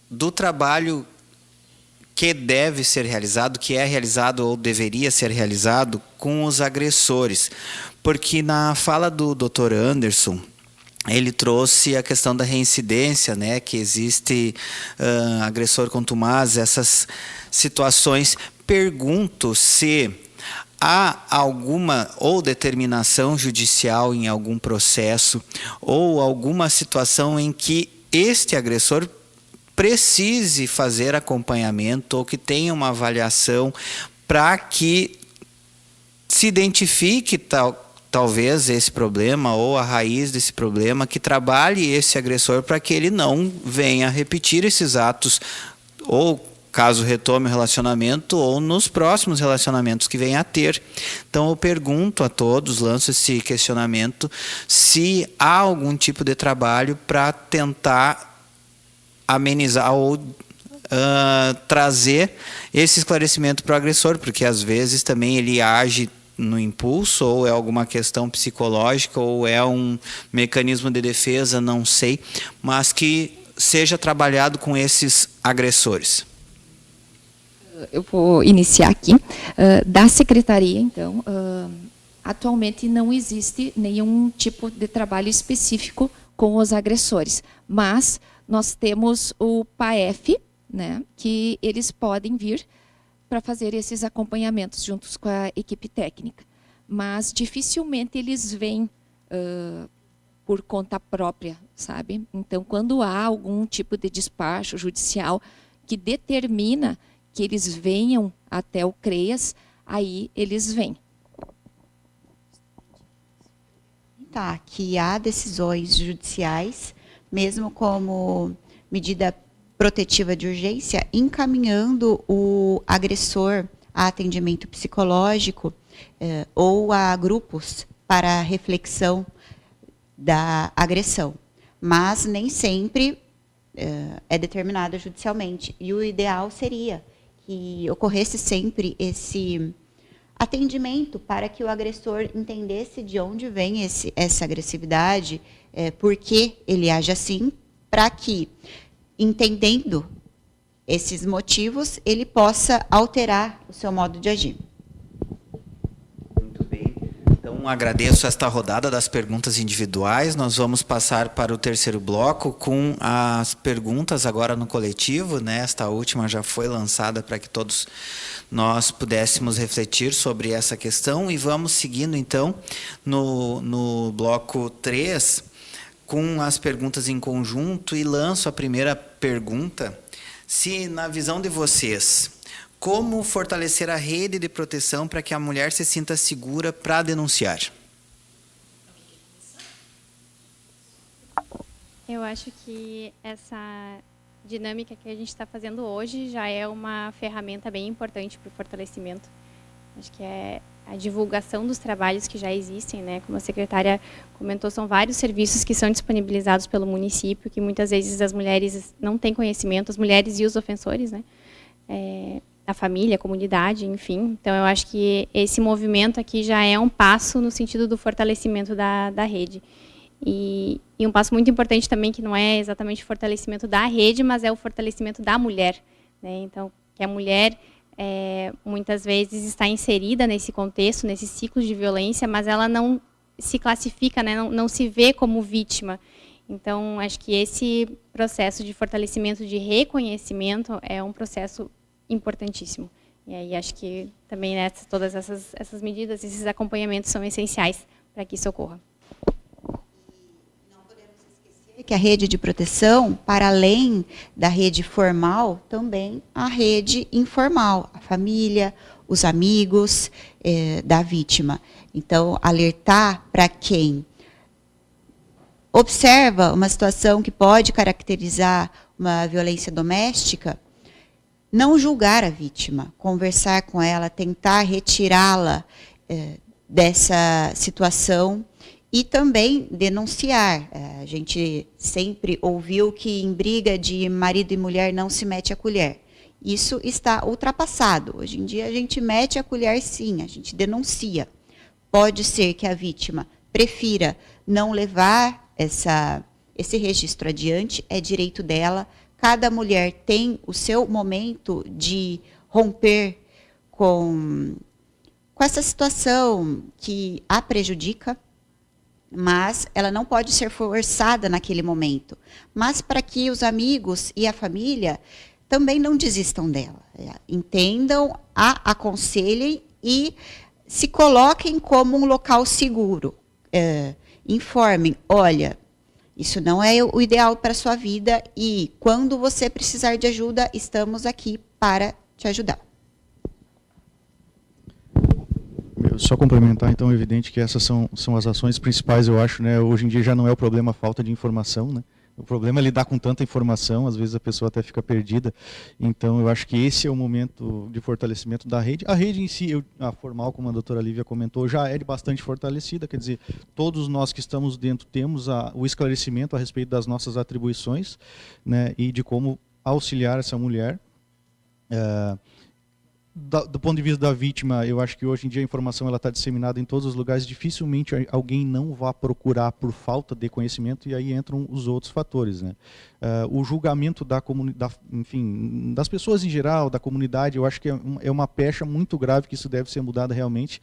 do trabalho que deve ser realizado, que é realizado ou deveria ser realizado com os agressores. Porque na fala do Dr. Anderson, ele trouxe a questão da reincidência, né, que existe agressor contumaz, essas situações. Pergunto se há alguma ou determinação judicial em algum processo ou alguma situação em que este agressor precise fazer acompanhamento ou que tenha uma avaliação para que se identifique talvez esse problema ou a raiz desse problema, que trabalhe esse agressor para que ele não venha a repetir esses atos, ou caso retome o relacionamento, ou nos próximos relacionamentos que venha a ter. Então eu pergunto a todos, lanço esse questionamento, se há algum tipo de trabalho para tentar amenizar ou trazer esse esclarecimento para o agressor, porque às vezes também ele age no impulso, ou é alguma questão psicológica, ou é um mecanismo de defesa, não sei, mas que seja trabalhado com esses agressores. Eu vou iniciar aqui. Da secretaria, então, atualmente não existe nenhum tipo de trabalho específico com os agressores, mas nós temos o PAEF, né, que eles podem vir para fazer esses acompanhamentos juntos com a equipe técnica, mas dificilmente eles vêm por conta própria, sabe? Então, quando há algum tipo de despacho judicial que determina que eles venham até o CREAS, aí eles vêm. Tá, que há decisões judiciais, mesmo como medida protetiva de urgência, encaminhando o agressor a atendimento psicológico ou a grupos para reflexão da agressão. Mas nem sempre é determinada judicialmente. E o ideal seria que ocorresse sempre esse atendimento para que o agressor entendesse de onde vem essa agressividade, por que ele age assim, para que, entendendo esses motivos, ele possa alterar o seu modo de agir. Muito bem. Então, agradeço esta rodada das perguntas individuais. Nós vamos passar para o terceiro bloco com as perguntas agora no coletivo, né? Esta última já foi lançada para que todos nós pudéssemos refletir sobre essa questão e vamos seguindo, então, no bloco 3, com as perguntas em conjunto e lanço a primeira pergunta. Se, na visão de vocês, como fortalecer a rede de proteção para que a mulher se sinta segura para denunciar? Eu acho que essa dinâmica que a gente está fazendo hoje já é uma ferramenta bem importante para o fortalecimento. Acho que é a divulgação dos trabalhos que já existem, né? Como a secretária comentou, são vários serviços que são disponibilizados pelo município, que muitas vezes as mulheres não têm conhecimento, as mulheres e os ofensores, né? A família, a comunidade, enfim. Então, eu acho que esse movimento aqui já é um passo no sentido do fortalecimento da rede. E um passo muito importante também, que não é exatamente o fortalecimento da rede, mas é o fortalecimento da mulher, né? Então, que a mulher muitas vezes está inserida nesse contexto, nesse ciclo de violência, mas ela não se classifica, né? Não se vê como vítima. Então, acho que esse processo de fortalecimento, de reconhecimento, é um processo importantíssimo. E aí acho que também todas essas medidas, esses acompanhamentos são essenciais para que isso ocorra. Que a rede de proteção, para além da rede formal, também a rede informal, a família, os amigos da vítima. Então, alertar para quem observa uma situação que pode caracterizar uma violência doméstica, não julgar a vítima, conversar com ela, tentar retirá-la dessa situação, e também denunciar. A gente sempre ouviu que em briga de marido e mulher não se mete a colher. Isso está ultrapassado. Hoje em dia a gente mete a colher sim, a gente denuncia. Pode ser que a vítima prefira não levar esse registro adiante, é direito dela. Cada mulher tem o seu momento de romper com essa situação que a prejudica, mas ela não pode ser forçada naquele momento. Mas para que os amigos e a família também não desistam dela. Entendam, a aconselhem e se coloquem como um local seguro. Informem, olha, isso não é o ideal para a sua vida e quando você precisar de ajuda, estamos aqui para te ajudar. Só complementar, então, é evidente que essas são as ações principais, eu acho, né? Hoje em dia já não é o problema a falta de informação, né? O problema é lidar com tanta informação, às vezes a pessoa até fica perdida. Então, eu acho que esse é o momento de fortalecimento da rede. A rede em si, a formal, como a doutora Lívia comentou, já é bastante fortalecida, quer dizer, todos nós que estamos dentro temos o esclarecimento a respeito das nossas atribuições, né? E de como auxiliar essa mulher. do ponto de vista da vítima, eu acho que hoje em dia a informação está disseminada em todos os lugares, dificilmente alguém não vá procurar por falta de conhecimento, e aí entram os outros fatores, né? O julgamento da comunidade, enfim, das pessoas em geral, da comunidade, eu acho que é uma pecha muito grave, que isso deve ser mudado realmente,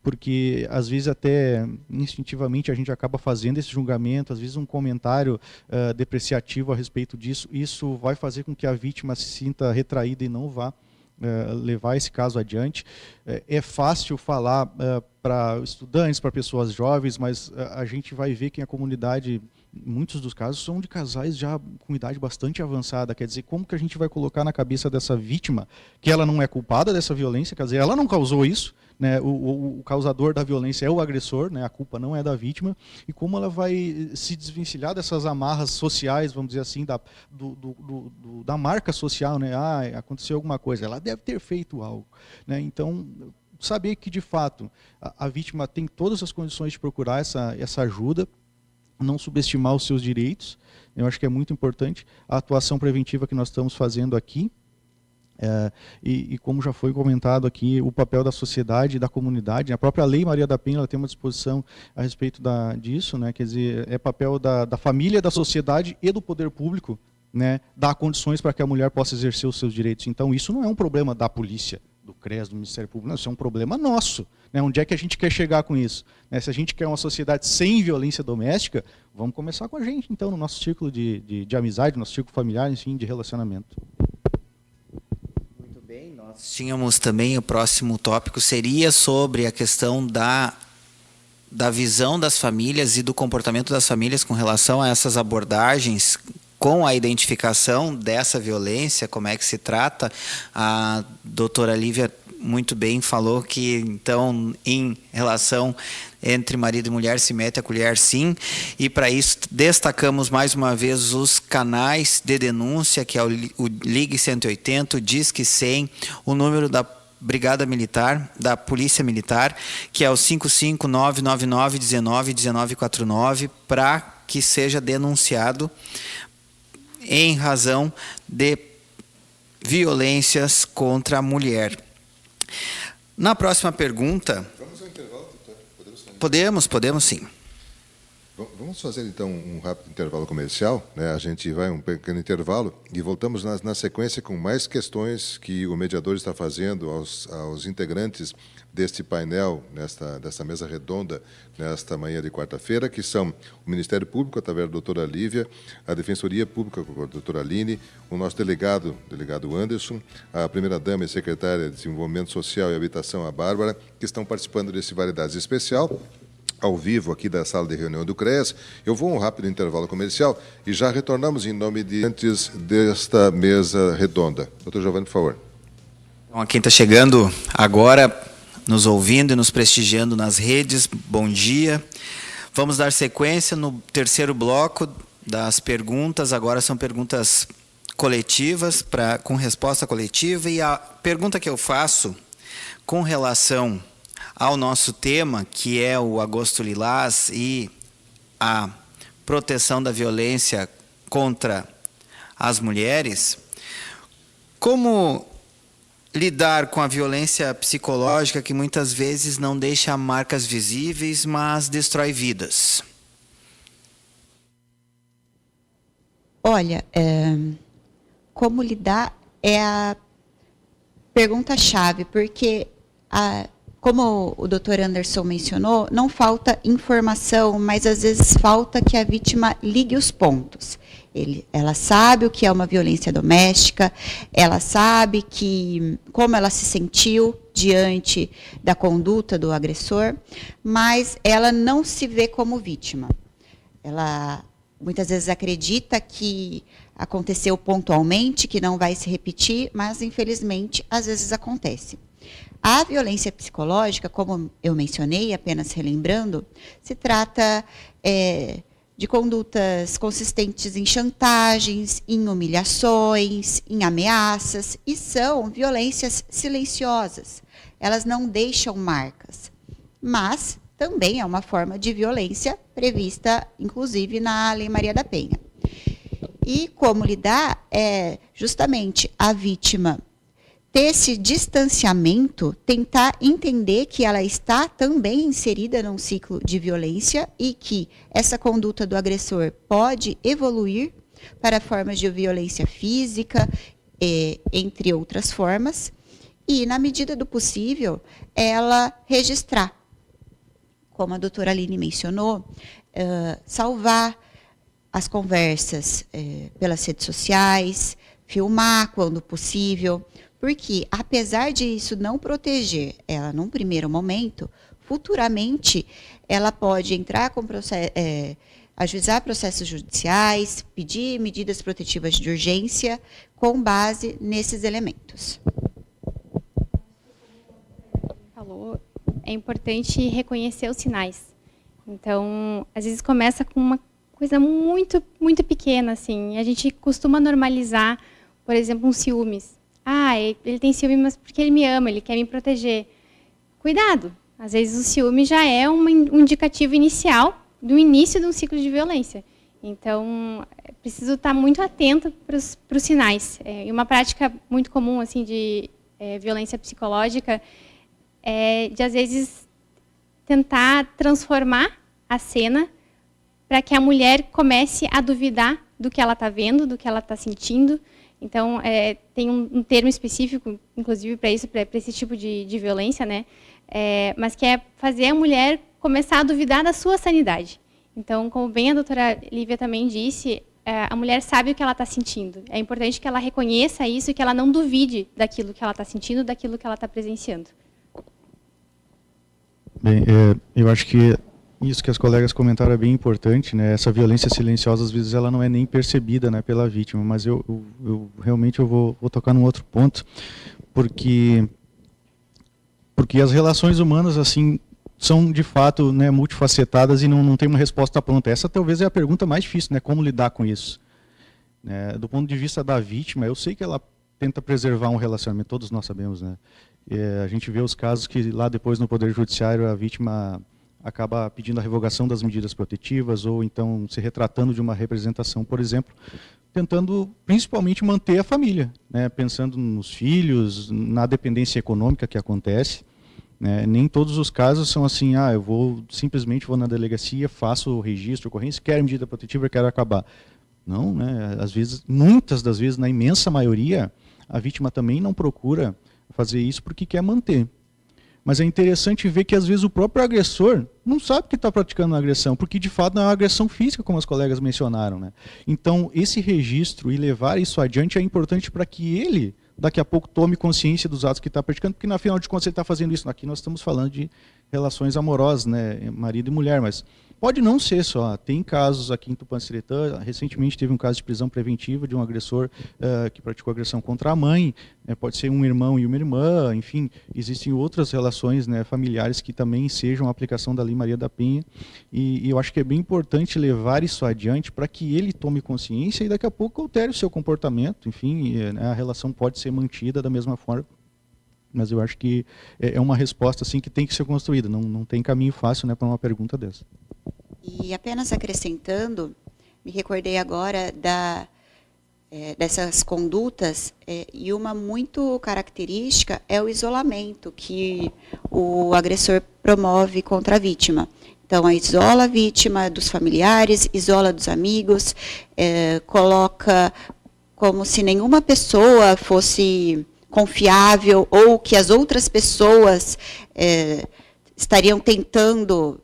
porque às vezes até instintivamente a gente acaba fazendo esse julgamento, às vezes um comentário depreciativo a respeito disso, isso vai fazer com que a vítima se sinta retraída e não vá levar esse caso adiante. É fácil falar para estudantes, para pessoas jovens, mas a gente vai ver que a comunidade, muitos dos casos, são de casais já com idade bastante avançada. Quer dizer, como que a gente vai colocar na cabeça dessa vítima que ela não é culpada dessa violência? Quer dizer, ela não causou isso, né? O causador da violência é o agressor, né? A culpa não é da vítima, e como ela vai se desvencilhar dessas amarras sociais, vamos dizer assim, da marca social, né? Aconteceu alguma coisa, ela deve ter feito algo, né? Então, saber que, de fato, a vítima tem todas as condições de procurar essa ajuda, não subestimar os seus direitos, eu acho que é muito importante a atuação preventiva que nós estamos fazendo aqui. E como já foi comentado aqui, o papel da sociedade e da comunidade, a própria Lei Maria da Penha, ela tem uma disposição a respeito disso, né? Quer dizer, é papel da família, da sociedade e do poder público, né? Dar condições para que a mulher possa exercer os seus direitos. Então, isso não é um problema da polícia, do CRES, do Ministério Público, não, isso é um problema nosso, né? Onde é que a gente quer chegar com isso? Né? Se a gente quer uma sociedade sem violência doméstica, vamos começar com a gente, então, no nosso círculo de amizade, no nosso círculo familiar, enfim, de relacionamento. Nós tínhamos também, o próximo tópico seria sobre a questão da visão das famílias e do comportamento das famílias com relação a essas abordagens, com a identificação dessa violência, como é que se trata. A doutora Lívia muito bem falou que, então, em relação entre marido e mulher, se mete a colher, sim, e para isso destacamos mais uma vez os canais de denúncia, que é o Ligue 180, o Disque 100, o número da Brigada Militar, da Polícia Militar, que é o 55999191949, para que seja denunciado em razão de violências contra a mulher. Na próxima pergunta... Vamos ao intervalo, Podemos sim. Vamos fazer, então, um rápido intervalo comercial, né? A gente vai um pequeno intervalo e voltamos na sequência com mais questões que o mediador está fazendo aos integrantes deste painel, desta mesa redonda, nesta manhã de quarta-feira, que são o Ministério Público, através da doutora Lívia, a Defensoria Pública, com a doutora Aline, o nosso delegado Anderson, a primeira-dama e secretária de Desenvolvimento Social e Habitação, a Bárbara, que estão participando desse Variedades Especial, ao vivo aqui da sala de reunião do CRES. Eu vou a um rápido intervalo comercial e já retornamos em nome antes desta mesa redonda. Doutor Giovanni, por favor. Então, a quem está chegando agora, nos ouvindo e nos prestigiando nas redes, bom dia. Vamos dar sequência no terceiro bloco das perguntas. Agora são perguntas coletivas, com resposta coletiva. E a pergunta que eu faço com relação ao nosso tema, que é o Agosto Lilás e a proteção da violência contra as mulheres, como lidar com a violência psicológica que muitas vezes não deixa marcas visíveis, mas destrói vidas? Olha, como lidar é a pergunta-chave, porque como o doutor Anderson mencionou, não falta informação, mas às vezes falta que a vítima ligue os pontos. Ela sabe o que é uma violência doméstica, ela sabe como ela se sentiu diante da conduta do agressor, mas ela não se vê como vítima. Ela muitas vezes acredita que aconteceu pontualmente, que não vai se repetir, mas infelizmente às vezes acontece. A violência psicológica, como eu mencionei, apenas relembrando, se trata de condutas consistentes em chantagens, em humilhações, em ameaças, e são violências silenciosas. Elas não deixam marcas, mas também é uma forma de violência prevista, inclusive, na Lei Maria da Penha. E como lidar justamente a vítima ter esse distanciamento, tentar entender que ela está também inserida num ciclo de violência e que essa conduta do agressor pode evoluir para formas de violência física, entre outras formas, e, na medida do possível, ela registrar, como a doutora Aline mencionou, salvar as conversas pelas redes sociais, filmar quando possível, porque, apesar de isso não proteger ela num primeiro momento, futuramente ela pode entrar com ajuizar processos judiciais, pedir medidas protetivas de urgência com base nesses elementos. Falou, é importante reconhecer os sinais. Então, às vezes começa com uma coisa muito, muito pequena, assim. A gente costuma normalizar, por exemplo, um ciúmes. Ah, ele tem ciúme, mas porque ele me ama, ele quer me proteger. Cuidado, às vezes o ciúme já é um indicativo inicial do início de um ciclo de violência. Então, é preciso estar muito atento para os sinais. E uma prática muito comum assim de violência psicológica é de, às vezes, tentar transformar a cena para que a mulher comece a duvidar do que ela está vendo, do que ela está sentindo. Então, tem um termo específico, inclusive, para isso, para esse tipo de violência, né? Mas que é fazer a mulher começar a duvidar da sua sanidade. Então, como bem a doutora Lívia também disse, a mulher sabe o que ela está sentindo. É importante que ela reconheça isso e que ela não duvide daquilo que ela está sentindo, daquilo que ela está presenciando. Bem, eu acho que isso que as colegas comentaram é bem importante, né? Essa violência silenciosa, às vezes, ela não é nem percebida, né, pela vítima, mas eu realmente vou tocar num outro ponto, porque as relações humanas, assim, são, de fato, né, multifacetadas e não tem uma resposta pronta. Essa talvez é a pergunta mais difícil, né? Como lidar com isso? Do ponto de vista da vítima, eu sei que ela tenta preservar um relacionamento, todos nós sabemos, né? A gente vê os casos que lá depois no Poder Judiciário a vítima acaba pedindo a revogação das medidas protetivas ou então se retratando de uma representação, por exemplo, tentando principalmente manter a família, né? Pensando nos filhos, na dependência econômica que acontece. Nem todos os casos são assim, eu simplesmente vou na delegacia, faço o registro, ocorrência, quero medida protetiva, quero acabar. Não, né? Às vezes, muitas das vezes, na imensa maioria, a vítima também não procura fazer isso porque quer manter. Mas é interessante ver que, às vezes, o próprio agressor não sabe que está praticando uma agressão, porque, de fato, não é uma agressão física, como as colegas mencionaram, né? Então, esse registro e levar isso adiante é importante para que ele, daqui a pouco, tome consciência dos atos que está praticando, porque, afinal de contas, ele está fazendo isso. Aqui nós estamos falando de relações amorosas, né? Marido e mulher, mas pode não ser só. Tem casos aqui em Tupanciretã, recentemente teve um caso de prisão preventiva de um agressor que praticou agressão contra a mãe, pode ser um irmão e uma irmã, enfim, existem outras relações, né, familiares que também sejam a aplicação da Lei Maria da Penha, e eu acho que é bem importante levar isso adiante para que ele tome consciência e daqui a pouco altere o seu comportamento, enfim, a relação pode ser mantida da mesma forma. Mas eu acho que é uma resposta assim, que tem que ser construída, não tem caminho fácil, né, para uma pergunta dessa. E apenas acrescentando, me recordei agora dessas condutas, e uma muito característica é o isolamento que o agressor promove contra a vítima. Então, isola a vítima dos familiares, isola dos amigos, coloca como se nenhuma pessoa fosse confiável ou que as outras pessoas estariam tentando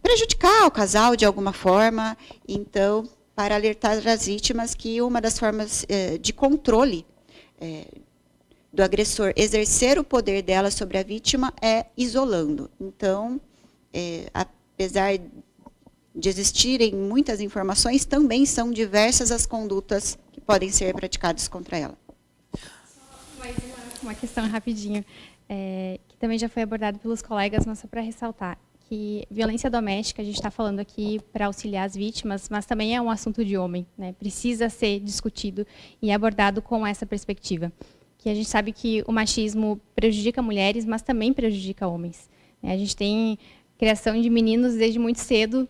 prejudicar o casal de alguma forma. Então, para alertar as vítimas que uma das formas de controle do agressor exercer o poder dela sobre a vítima é isolando. Então, apesar de existirem muitas informações, também são diversas as condutas que podem ser praticadas contra ela. Mais uma questão rapidinho, que também já foi abordado pelos colegas, mas só para ressaltar, que violência doméstica, a gente está falando aqui para auxiliar as vítimas, mas também é um assunto de homem, né? Precisa ser discutido e abordado com essa perspectiva. Que a gente sabe que o machismo prejudica mulheres, mas também prejudica homens. A gente tem criação de meninos desde muito cedo,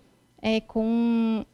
com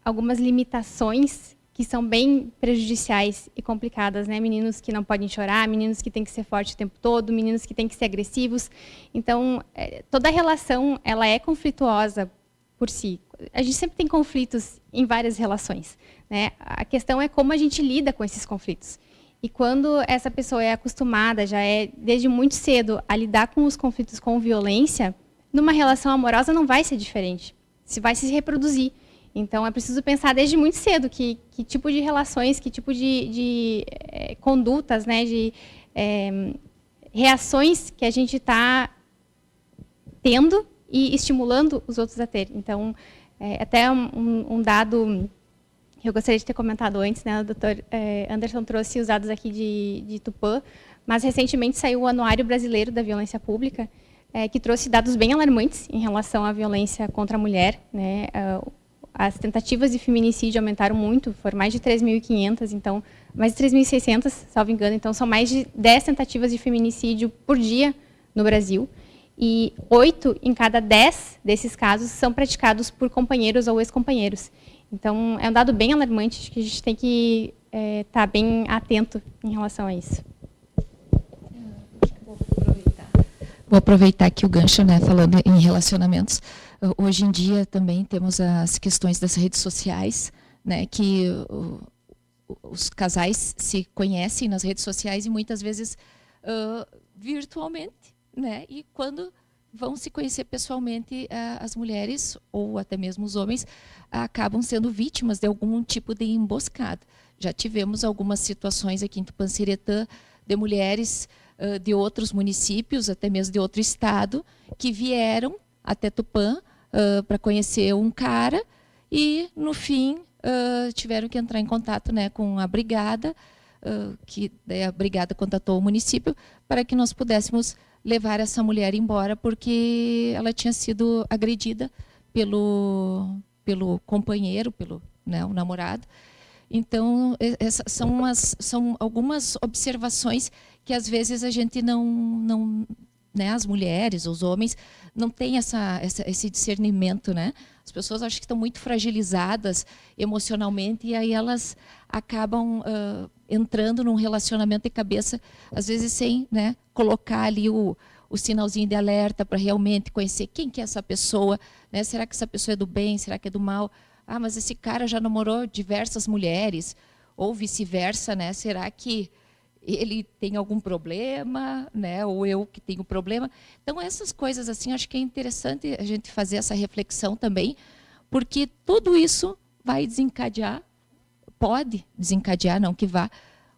algumas limitações que que são bem prejudiciais e complicadas, né? Meninos que não podem chorar, meninos que têm que ser fortes o tempo todo, meninos que têm que ser agressivos. Então, toda relação, ela é conflituosa por si. A gente sempre tem conflitos em várias relações, né? A questão é como a gente lida com esses conflitos. E quando essa pessoa é acostumada, já é desde muito cedo, a lidar com os conflitos com violência, numa relação amorosa não vai ser diferente. Vai se reproduzir. Então, é preciso pensar desde muito cedo que tipo de relações, que tipo de condutas, né, de reações que a gente está tendo e estimulando os outros a ter. Então, até um dado que eu gostaria de ter comentado antes, né, o doutor Anderson trouxe os dados aqui de Tupã, mas recentemente saiu o Anuário Brasileiro da Violência Pública, que trouxe dados bem alarmantes em relação à violência contra a mulher, né. As tentativas de feminicídio aumentaram muito, foram mais de 3.500, então, mais de 3.600, salvo engano. Então, são mais de 10 tentativas de feminicídio por dia no Brasil. E 8 em cada 10 desses casos são praticados por companheiros ou ex-companheiros. Então, é um dado bem alarmante, acho que a gente tem que estar bem atento em relação a isso. Vou aproveitar aqui o gancho, né, falando em relacionamentos. Hoje em dia também temos as questões das redes sociais, né, que os casais se conhecem nas redes sociais e muitas vezes virtualmente, né, e quando vão se conhecer pessoalmente, as mulheres ou até mesmo os homens acabam sendo vítimas de algum tipo de emboscada. Já tivemos algumas situações aqui em Tupanciretã de mulheres de outros municípios, até mesmo de outro estado, que vieram até Tupã para conhecer um cara e, no fim, tiveram que entrar em contato, né, com a brigada, que daí a brigada contatou o município para que nós pudéssemos levar essa mulher embora, porque ela tinha sido agredida pelo companheiro, pelo, né, o namorado. Então, essas são algumas observações que, às vezes, a gente não né, as mulheres, os homens, não têm esse discernimento, né? As pessoas acham que estão muito fragilizadas emocionalmente e aí elas acabam entrando num relacionamento de cabeça, às vezes sem, né, colocar ali o sinalzinho de alerta para realmente conhecer quem que é essa pessoa, né? Será que essa pessoa é do bem? Será que é do mal? Ah, mas esse cara já namorou diversas mulheres, ou vice-versa, né? Será que ele tem algum problema, né? Ou eu que tenho problema? Então, essas coisas assim, acho que é interessante a gente fazer essa reflexão também, porque tudo isso vai desencadear, pode desencadear, não que vá,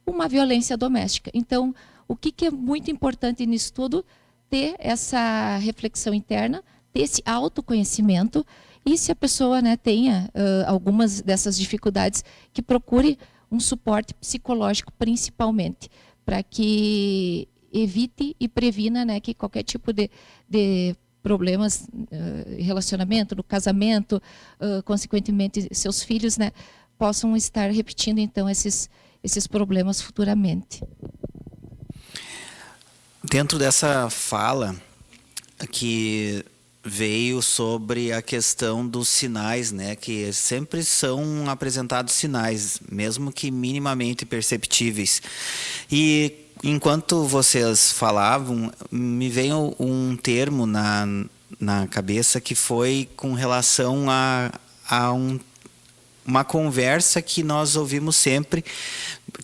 uma violência doméstica. Então, o que é muito importante nisso tudo? Ter essa reflexão interna, ter esse autoconhecimento, e se a pessoa, né, tenha algumas dessas dificuldades, que procure um suporte psicológico principalmente, para que evite e previna, né, que qualquer tipo de problemas em relacionamento, no casamento, consequentemente seus filhos, né, possam estar repetindo então esses problemas futuramente. Dentro dessa fala que veio sobre a questão dos sinais, né, que sempre são apresentados sinais, mesmo que minimamente perceptíveis. E enquanto vocês falavam, me veio um termo na cabeça que foi com relação a uma conversa que nós ouvimos sempre,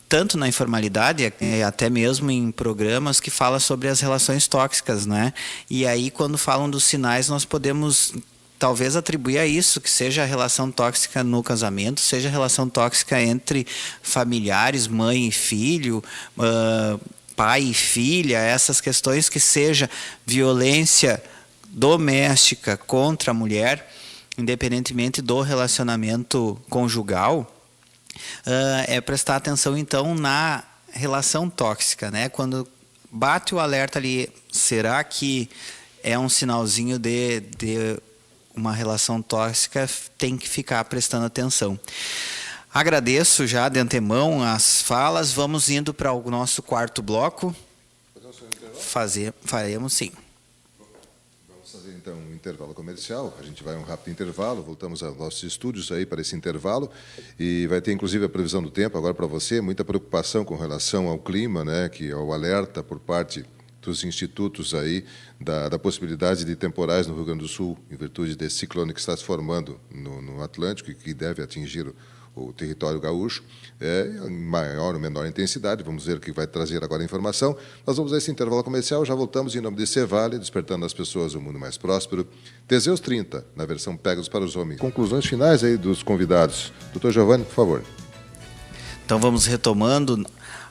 tanto na informalidade, até mesmo em programas que falam sobre as relações tóxicas, né? E aí, quando falam dos sinais, nós podemos talvez atribuir a isso, que seja a relação tóxica no casamento, seja a relação tóxica entre familiares, mãe e filho, pai e filha, essas questões, que seja violência doméstica contra a mulher, independentemente do relacionamento conjugal. É prestar atenção, então, na relação tóxica, né? Quando bate o alerta ali, será que é um sinalzinho de uma relação tóxica? Tem que ficar prestando atenção. Agradeço já de antemão as falas. Vamos indo para o nosso quarto bloco. Faremos sim. Vamos Vamos fazer então um intervalo comercial. A gente vai a um rápido intervalo, voltamos aos nossos estúdios aí para esse intervalo e vai ter inclusive a previsão do tempo agora para você, muita preocupação com relação ao clima, né, que é o alerta por parte dos institutos aí da possibilidade de temporais no Rio Grande do Sul, em virtude desse ciclone que está se formando no Atlântico e que deve atingir o território gaúcho, em maior ou menor intensidade. Vamos ver o que vai trazer agora a informação. Nós vamos a esse intervalo comercial, já voltamos em nome de Cevale, despertando as pessoas um mundo mais próspero. Teseus 30, na versão Pegasus para os homens. Conclusões finais aí dos convidados. Dr. Giovanni, por favor. Então vamos retomando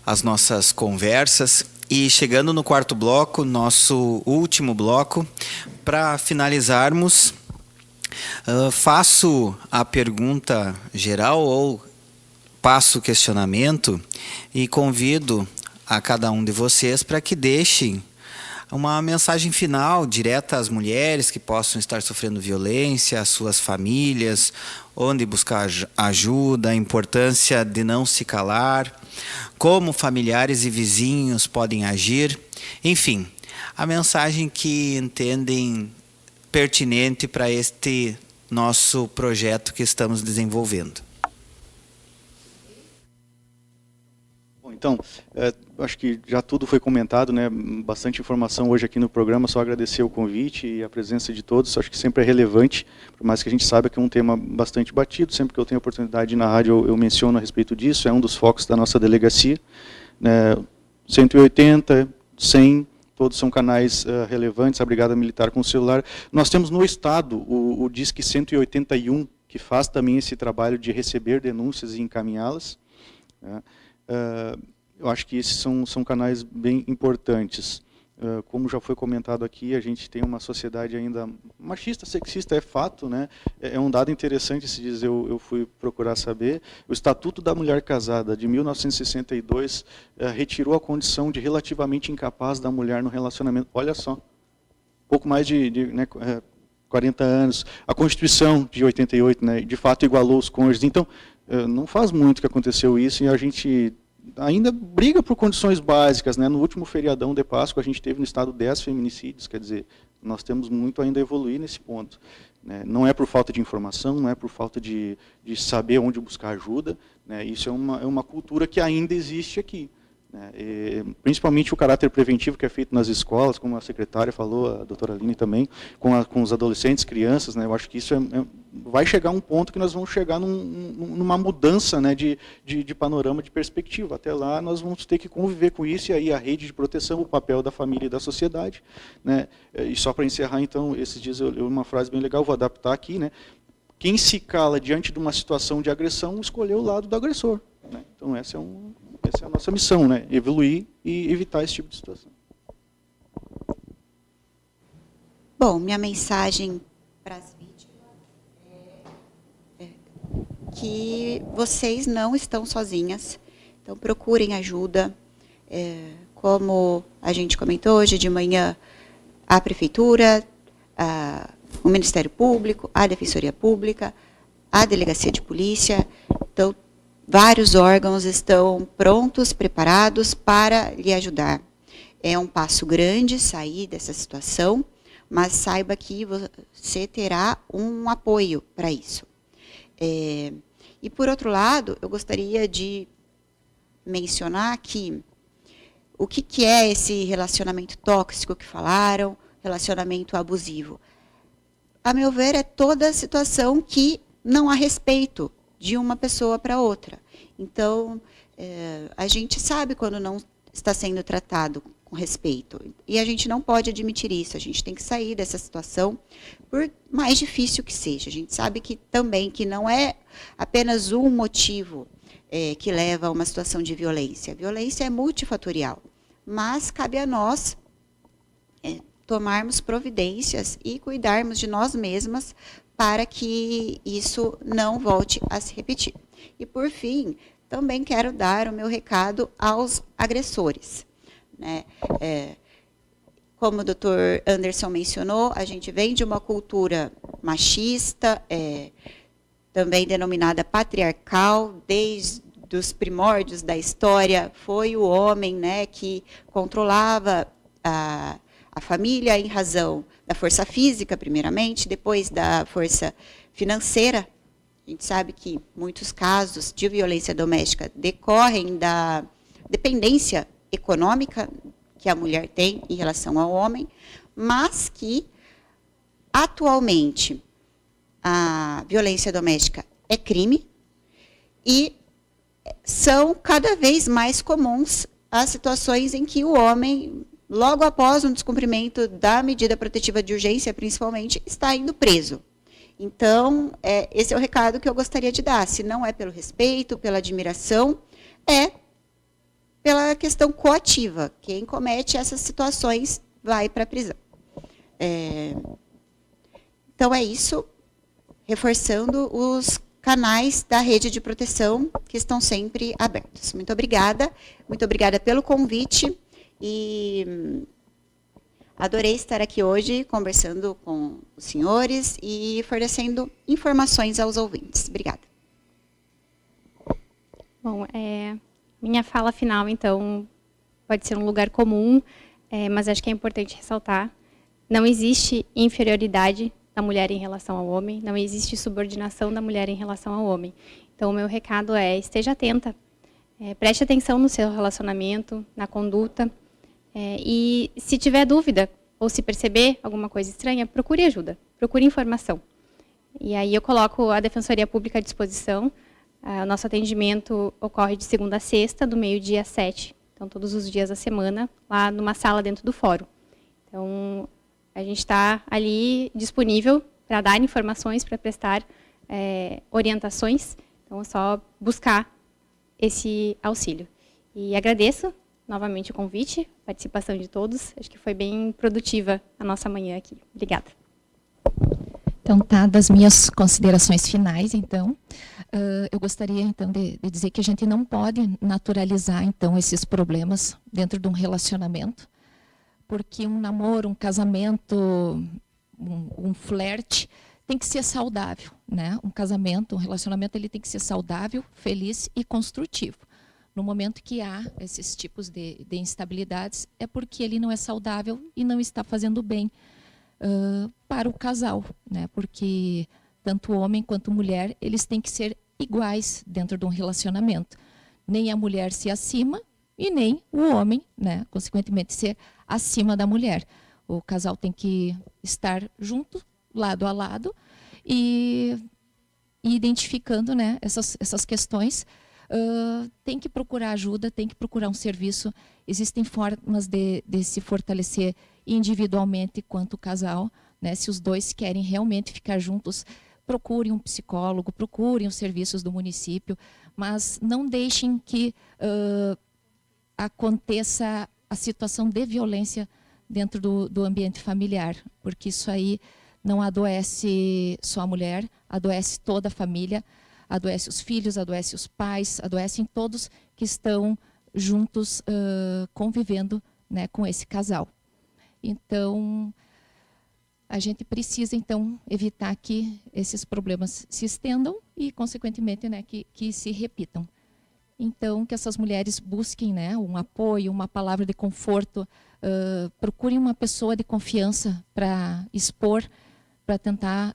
as nossas conversas e chegando no quarto bloco, nosso último bloco, para finalizarmos, faço a pergunta geral ou passo o questionamento e convido a cada um de vocês para que deixem uma mensagem final direta às mulheres que possam estar sofrendo violência, às suas famílias, onde buscar ajuda, a importância de não se calar, como familiares e vizinhos podem agir, enfim, a mensagem que entendem pertinente para este nosso projeto que estamos desenvolvendo. Então, acho que já tudo foi comentado, né? Bastante informação hoje aqui no programa, só agradecer o convite e a presença de todos, acho que sempre é relevante, por mais que a gente saiba que é um tema bastante batido, sempre que eu tenho a oportunidade de ir na rádio eu menciono a respeito disso, é um dos focos da nossa delegacia, né? 180, 100, todos são canais relevantes, a Brigada Militar com o celular. Nós temos no Estado o Disque 181, que faz também esse trabalho de receber denúncias e encaminhá-las, né? Eu acho que esses são canais bem importantes. Como já foi comentado aqui, a gente tem uma sociedade ainda machista, sexista, é fato, né? É um dado interessante se diz, eu fui procurar saber. O Estatuto da Mulher Casada, de 1962, retirou a condição de relativamente incapaz da mulher no relacionamento. Olha só, pouco mais de 40 anos. A Constituição de 88, né, de fato, igualou os cônjuges. Então, não faz muito que aconteceu isso e a gente ainda briga por condições básicas, né? No último feriadão de Páscoa, a gente teve no estado 10 feminicídios, quer dizer, nós temos muito ainda a evoluir nesse ponto, né? Não é por falta de informação, não é por falta de saber onde buscar ajuda, né? Isso é uma cultura que ainda existe aqui, né? Principalmente o caráter preventivo que é feito nas escolas, como a secretária falou, a doutora Aline também, com os adolescentes, crianças, né? Eu acho que isso vai chegar a um ponto que nós vamos chegar numa mudança, né, de panorama, de perspectiva. Até lá nós vamos ter que conviver com isso, e aí a rede de proteção, o papel da família e da sociedade, né? E só para encerrar, então, esses dias eu li uma frase bem legal, vou adaptar aqui, né? Quem se cala diante de uma situação de agressão, escolheu o lado do agressor, né? Então essa é a nossa missão, né? Evoluir e evitar esse tipo de situação. Bom, minha mensagem para as vítimas é que vocês não estão sozinhas, então procurem ajuda. Como a gente comentou hoje de manhã, a Prefeitura, o Ministério Público, a Defensoria Pública, a Delegacia de Polícia, então vários órgãos estão prontos, preparados para lhe ajudar. É um passo grande sair dessa situação, mas saiba que você terá um apoio para isso. E, por outro lado, eu gostaria de mencionar que o que é esse relacionamento tóxico que falaram, relacionamento abusivo. A meu ver, é toda situação que não há respeito de uma pessoa para outra. Então, a gente sabe quando não está sendo tratado com respeito. E a gente não pode admitir isso. A gente tem que sair dessa situação, por mais difícil que seja. A gente sabe que também que não é apenas um motivo que leva a uma situação de violência. A violência é multifatorial. Mas cabe a nós tomarmos providências e cuidarmos de nós mesmas para que isso não volte a se repetir. E, por fim, também quero dar o meu recado aos agressores, né? Como o doutor Anderson mencionou, a gente vem de uma cultura machista, também denominada patriarcal, desde os primórdios da história, foi o homem, né, que controlava a família, em razão da força física, primeiramente, depois da força financeira. A gente sabe que muitos casos de violência doméstica decorrem da dependência econômica que a mulher tem em relação ao homem, mas que, atualmente, a violência doméstica é crime e são cada vez mais comuns as situações em que o homem, logo após um descumprimento da medida protetiva de urgência, principalmente, está indo preso. Então, esse é o recado que eu gostaria de dar. Se não é pelo respeito, pela admiração, é pela questão coativa. Quem comete essas situações vai para a prisão. Então, é isso. Reforçando os canais da rede de proteção que estão sempre abertos. Muito obrigada pelo convite e adorei estar aqui hoje conversando com os senhores e fornecendo informações aos ouvintes. Obrigada. Bom, minha fala final, então, pode ser um lugar comum, mas acho que é importante ressaltar. Não existe inferioridade da mulher em relação ao homem, não existe subordinação da mulher em relação ao homem. Então, o meu recado é, esteja atenta, preste atenção no seu relacionamento, na conduta, e se tiver dúvida, ou se perceber alguma coisa estranha, procure ajuda, procure informação. E aí eu coloco a Defensoria Pública à disposição. O nosso atendimento ocorre de segunda a sexta, do meio-dia às 7, então todos os dias da semana, lá numa sala dentro do fórum. Então, a gente está ali disponível para dar informações, para prestar orientações. Então, é só buscar esse auxílio. E agradeço novamente o convite, a participação de todos. Acho que foi bem produtiva a nossa manhã aqui. Obrigada. Então, tá, das minhas considerações finais, então, eu gostaria, então, de dizer que a gente não pode naturalizar, então, esses problemas dentro de um relacionamento, porque um namoro, um casamento, um flerte tem que ser saudável, né? Um casamento, um relacionamento, ele tem que ser saudável, feliz e construtivo. No momento que há esses tipos de instabilidades, é porque ele não é saudável e não está fazendo bem para o casal, né? Porque tanto homem quanto mulher, eles têm que ser iguais dentro de um relacionamento. Nem a mulher ser acima e nem o homem, né, consequentemente, ser acima da mulher. O casal tem que estar junto, lado a lado, e identificando, né, essas questões. Tem que procurar ajuda, tem que procurar um serviço. Existem formas de se fortalecer individualmente quanto casal, né? Se os dois querem realmente ficar juntos, procurem um psicólogo, procurem os serviços do município, mas não deixem que aconteça a situação de violência dentro do ambiente familiar, porque isso aí não adoece só a mulher, adoece toda a família, adoece os filhos, adoece os pais, adoecem todos que estão juntos convivendo, né, com esse casal. Então, a gente precisa, então, evitar que esses problemas se estendam e, consequentemente, né, que se repitam. Então, que essas mulheres busquem, né, um apoio, uma palavra de conforto, procurem uma pessoa de confiança para expor, para tentar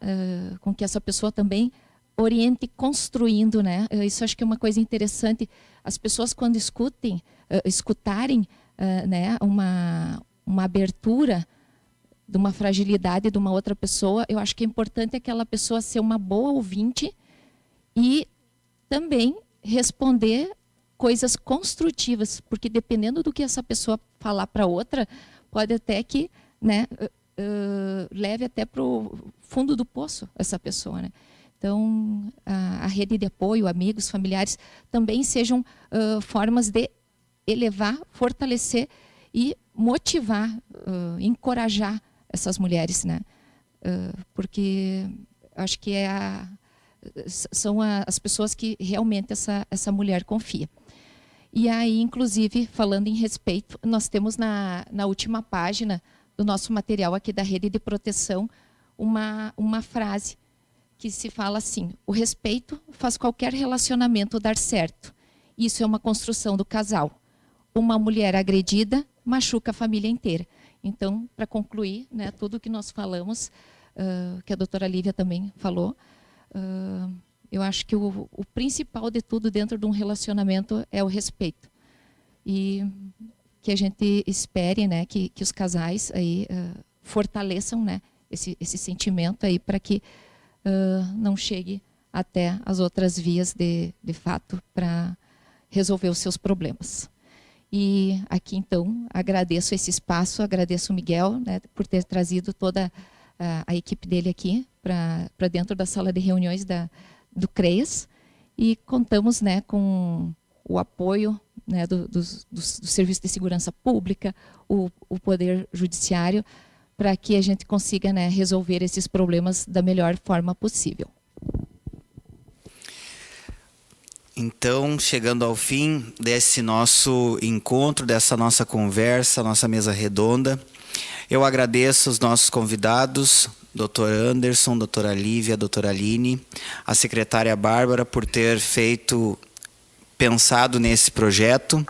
com que essa pessoa também oriente construindo, né? Isso acho que é uma coisa interessante. As pessoas, quando escutarem né, uma abertura de uma fragilidade de uma outra pessoa, eu acho que é importante aquela pessoa ser uma boa ouvinte e também responder coisas construtivas, porque dependendo do que essa pessoa falar para outra, pode até que, né, leve até para o fundo do poço essa pessoa, né? Então, a rede de apoio, amigos, familiares, também sejam formas de elevar, fortalecer e motivar, encorajar essas mulheres, né? Porque acho que são as pessoas que realmente essa mulher confia. E aí, inclusive, falando em respeito, nós temos na última página do nosso material aqui da rede de proteção uma frase que se fala assim: o respeito faz qualquer relacionamento dar certo. Isso é uma construção do casal. Uma mulher agredida machuca a família inteira. Então, para concluir, né, tudo que nós falamos, que a doutora Lívia também falou, eu acho que o principal de tudo dentro de um relacionamento é o respeito. E que a gente espere, né, que os casais aí fortaleçam, né, esse sentimento aí para que não chegue até as outras vias de fato para resolver os seus problemas. E aqui, então, agradeço esse espaço, agradeço o Miguel, né, por ter trazido toda a equipe dele aqui para dentro da sala de reuniões do CREAS, e contamos, né, com o apoio, né, do Serviço de Segurança Pública, o Poder Judiciário, para que a gente consiga, né, resolver esses problemas da melhor forma possível. Então, chegando ao fim desse nosso encontro, dessa nossa conversa, nossa mesa redonda, eu agradeço os nossos convidados, Dr. Anderson, doutora Lívia, doutora Aline, a secretária Bárbara, por ter pensado nesse projeto,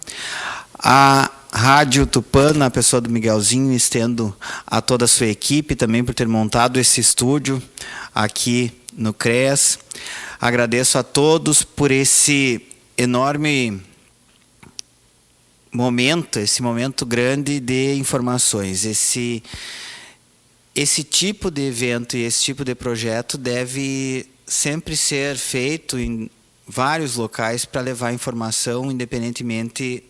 a Rádio Tupã, na pessoa do Miguelzinho, estendo a toda a sua equipe também por ter montado esse estúdio aqui no CREAS. Agradeço a todos por esse enorme momento, esse momento grande de informações. Esse tipo de evento e esse tipo de projeto deve sempre ser feito em vários locais para levar informação, independentemente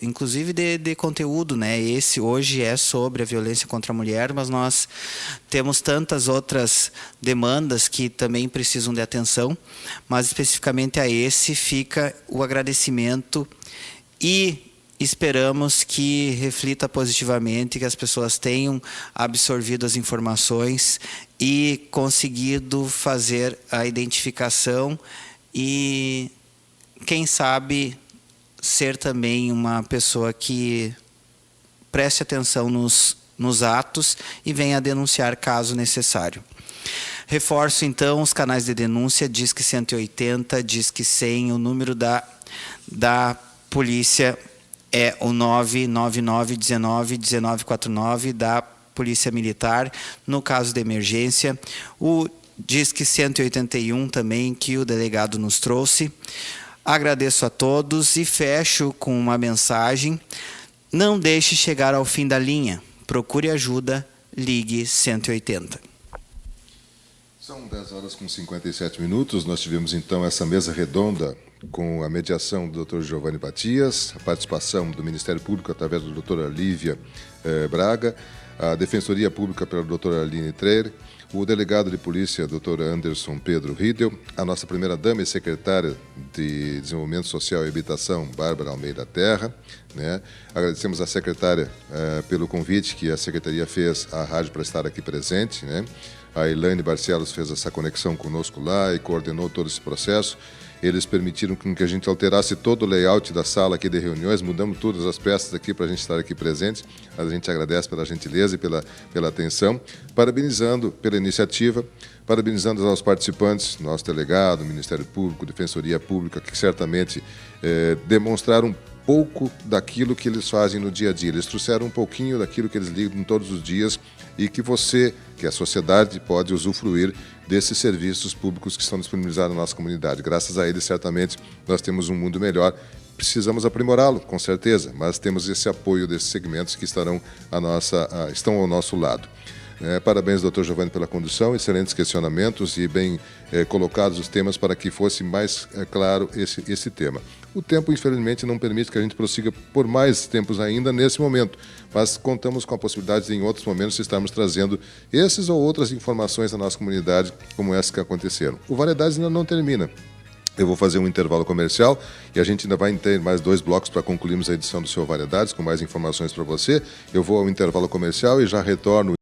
inclusive de conteúdo, né? Esse hoje é sobre a violência contra a mulher, mas nós temos tantas outras demandas que também precisam de atenção, mas especificamente a esse fica o agradecimento e esperamos que reflita positivamente, que as pessoas tenham absorvido as informações e conseguido fazer a identificação e, quem sabe, ser também uma pessoa que preste atenção nos atos e venha denunciar caso necessário. Reforço, então, os canais de denúncia, Disque 180, Disque 100, o número da polícia é o 999191949 da Polícia Militar, no caso de emergência. O Disque 181 também, que o delegado nos trouxe. Agradeço a todos e fecho com uma mensagem. Não deixe chegar ao fim da linha. Procure ajuda, ligue 180. São 10h57. Nós tivemos, então, essa mesa redonda com a mediação do Dr. Giovanni Batias, a participação do Ministério Público através da doutora Lívia Braga, a Defensoria Pública pela doutora Aline Treire, o delegado de polícia, Dr. Anderson Pedro Riedel, a nossa primeira-dama e secretária de Desenvolvimento Social e Habitação, Bárbara Almeida Terra, né? Agradecemos à secretária pelo convite que a secretaria fez à rádio para estar aqui presente, né? A Elaine Barcelos fez essa conexão conosco lá e coordenou todo esse processo. Eles permitiram que a gente alterasse todo o layout da sala aqui de reuniões, mudamos todas as peças aqui para a gente estar aqui presente. A gente agradece pela gentileza e pela atenção, parabenizando pela iniciativa, parabenizando aos participantes, nosso delegado, Ministério Público, Defensoria Pública, que certamente demonstraram um pouco daquilo que eles fazem no dia a dia. Eles trouxeram um pouquinho daquilo que eles lidam todos os dias e que você, que a sociedade, pode usufruir desses serviços públicos que estão disponibilizados na nossa comunidade. Graças a eles, certamente, nós temos um mundo melhor. Precisamos aprimorá-lo, com certeza, mas temos esse apoio desses segmentos que estão ao nosso lado. Parabéns, doutor Giovanni, pela condução, excelentes questionamentos e bem colocados os temas para que fosse mais claro esse tema. O tempo, infelizmente, não permite que a gente prossiga por mais tempos ainda nesse momento, mas contamos com a possibilidade de, em outros momentos, estarmos trazendo esses ou outras informações da nossa comunidade, como essas que aconteceram. O Variedades ainda não termina. Eu vou fazer um intervalo comercial e a gente ainda vai ter mais 2 blocos para concluirmos a edição do seu Variedades, com mais informações para você. Eu vou ao intervalo comercial e já retorno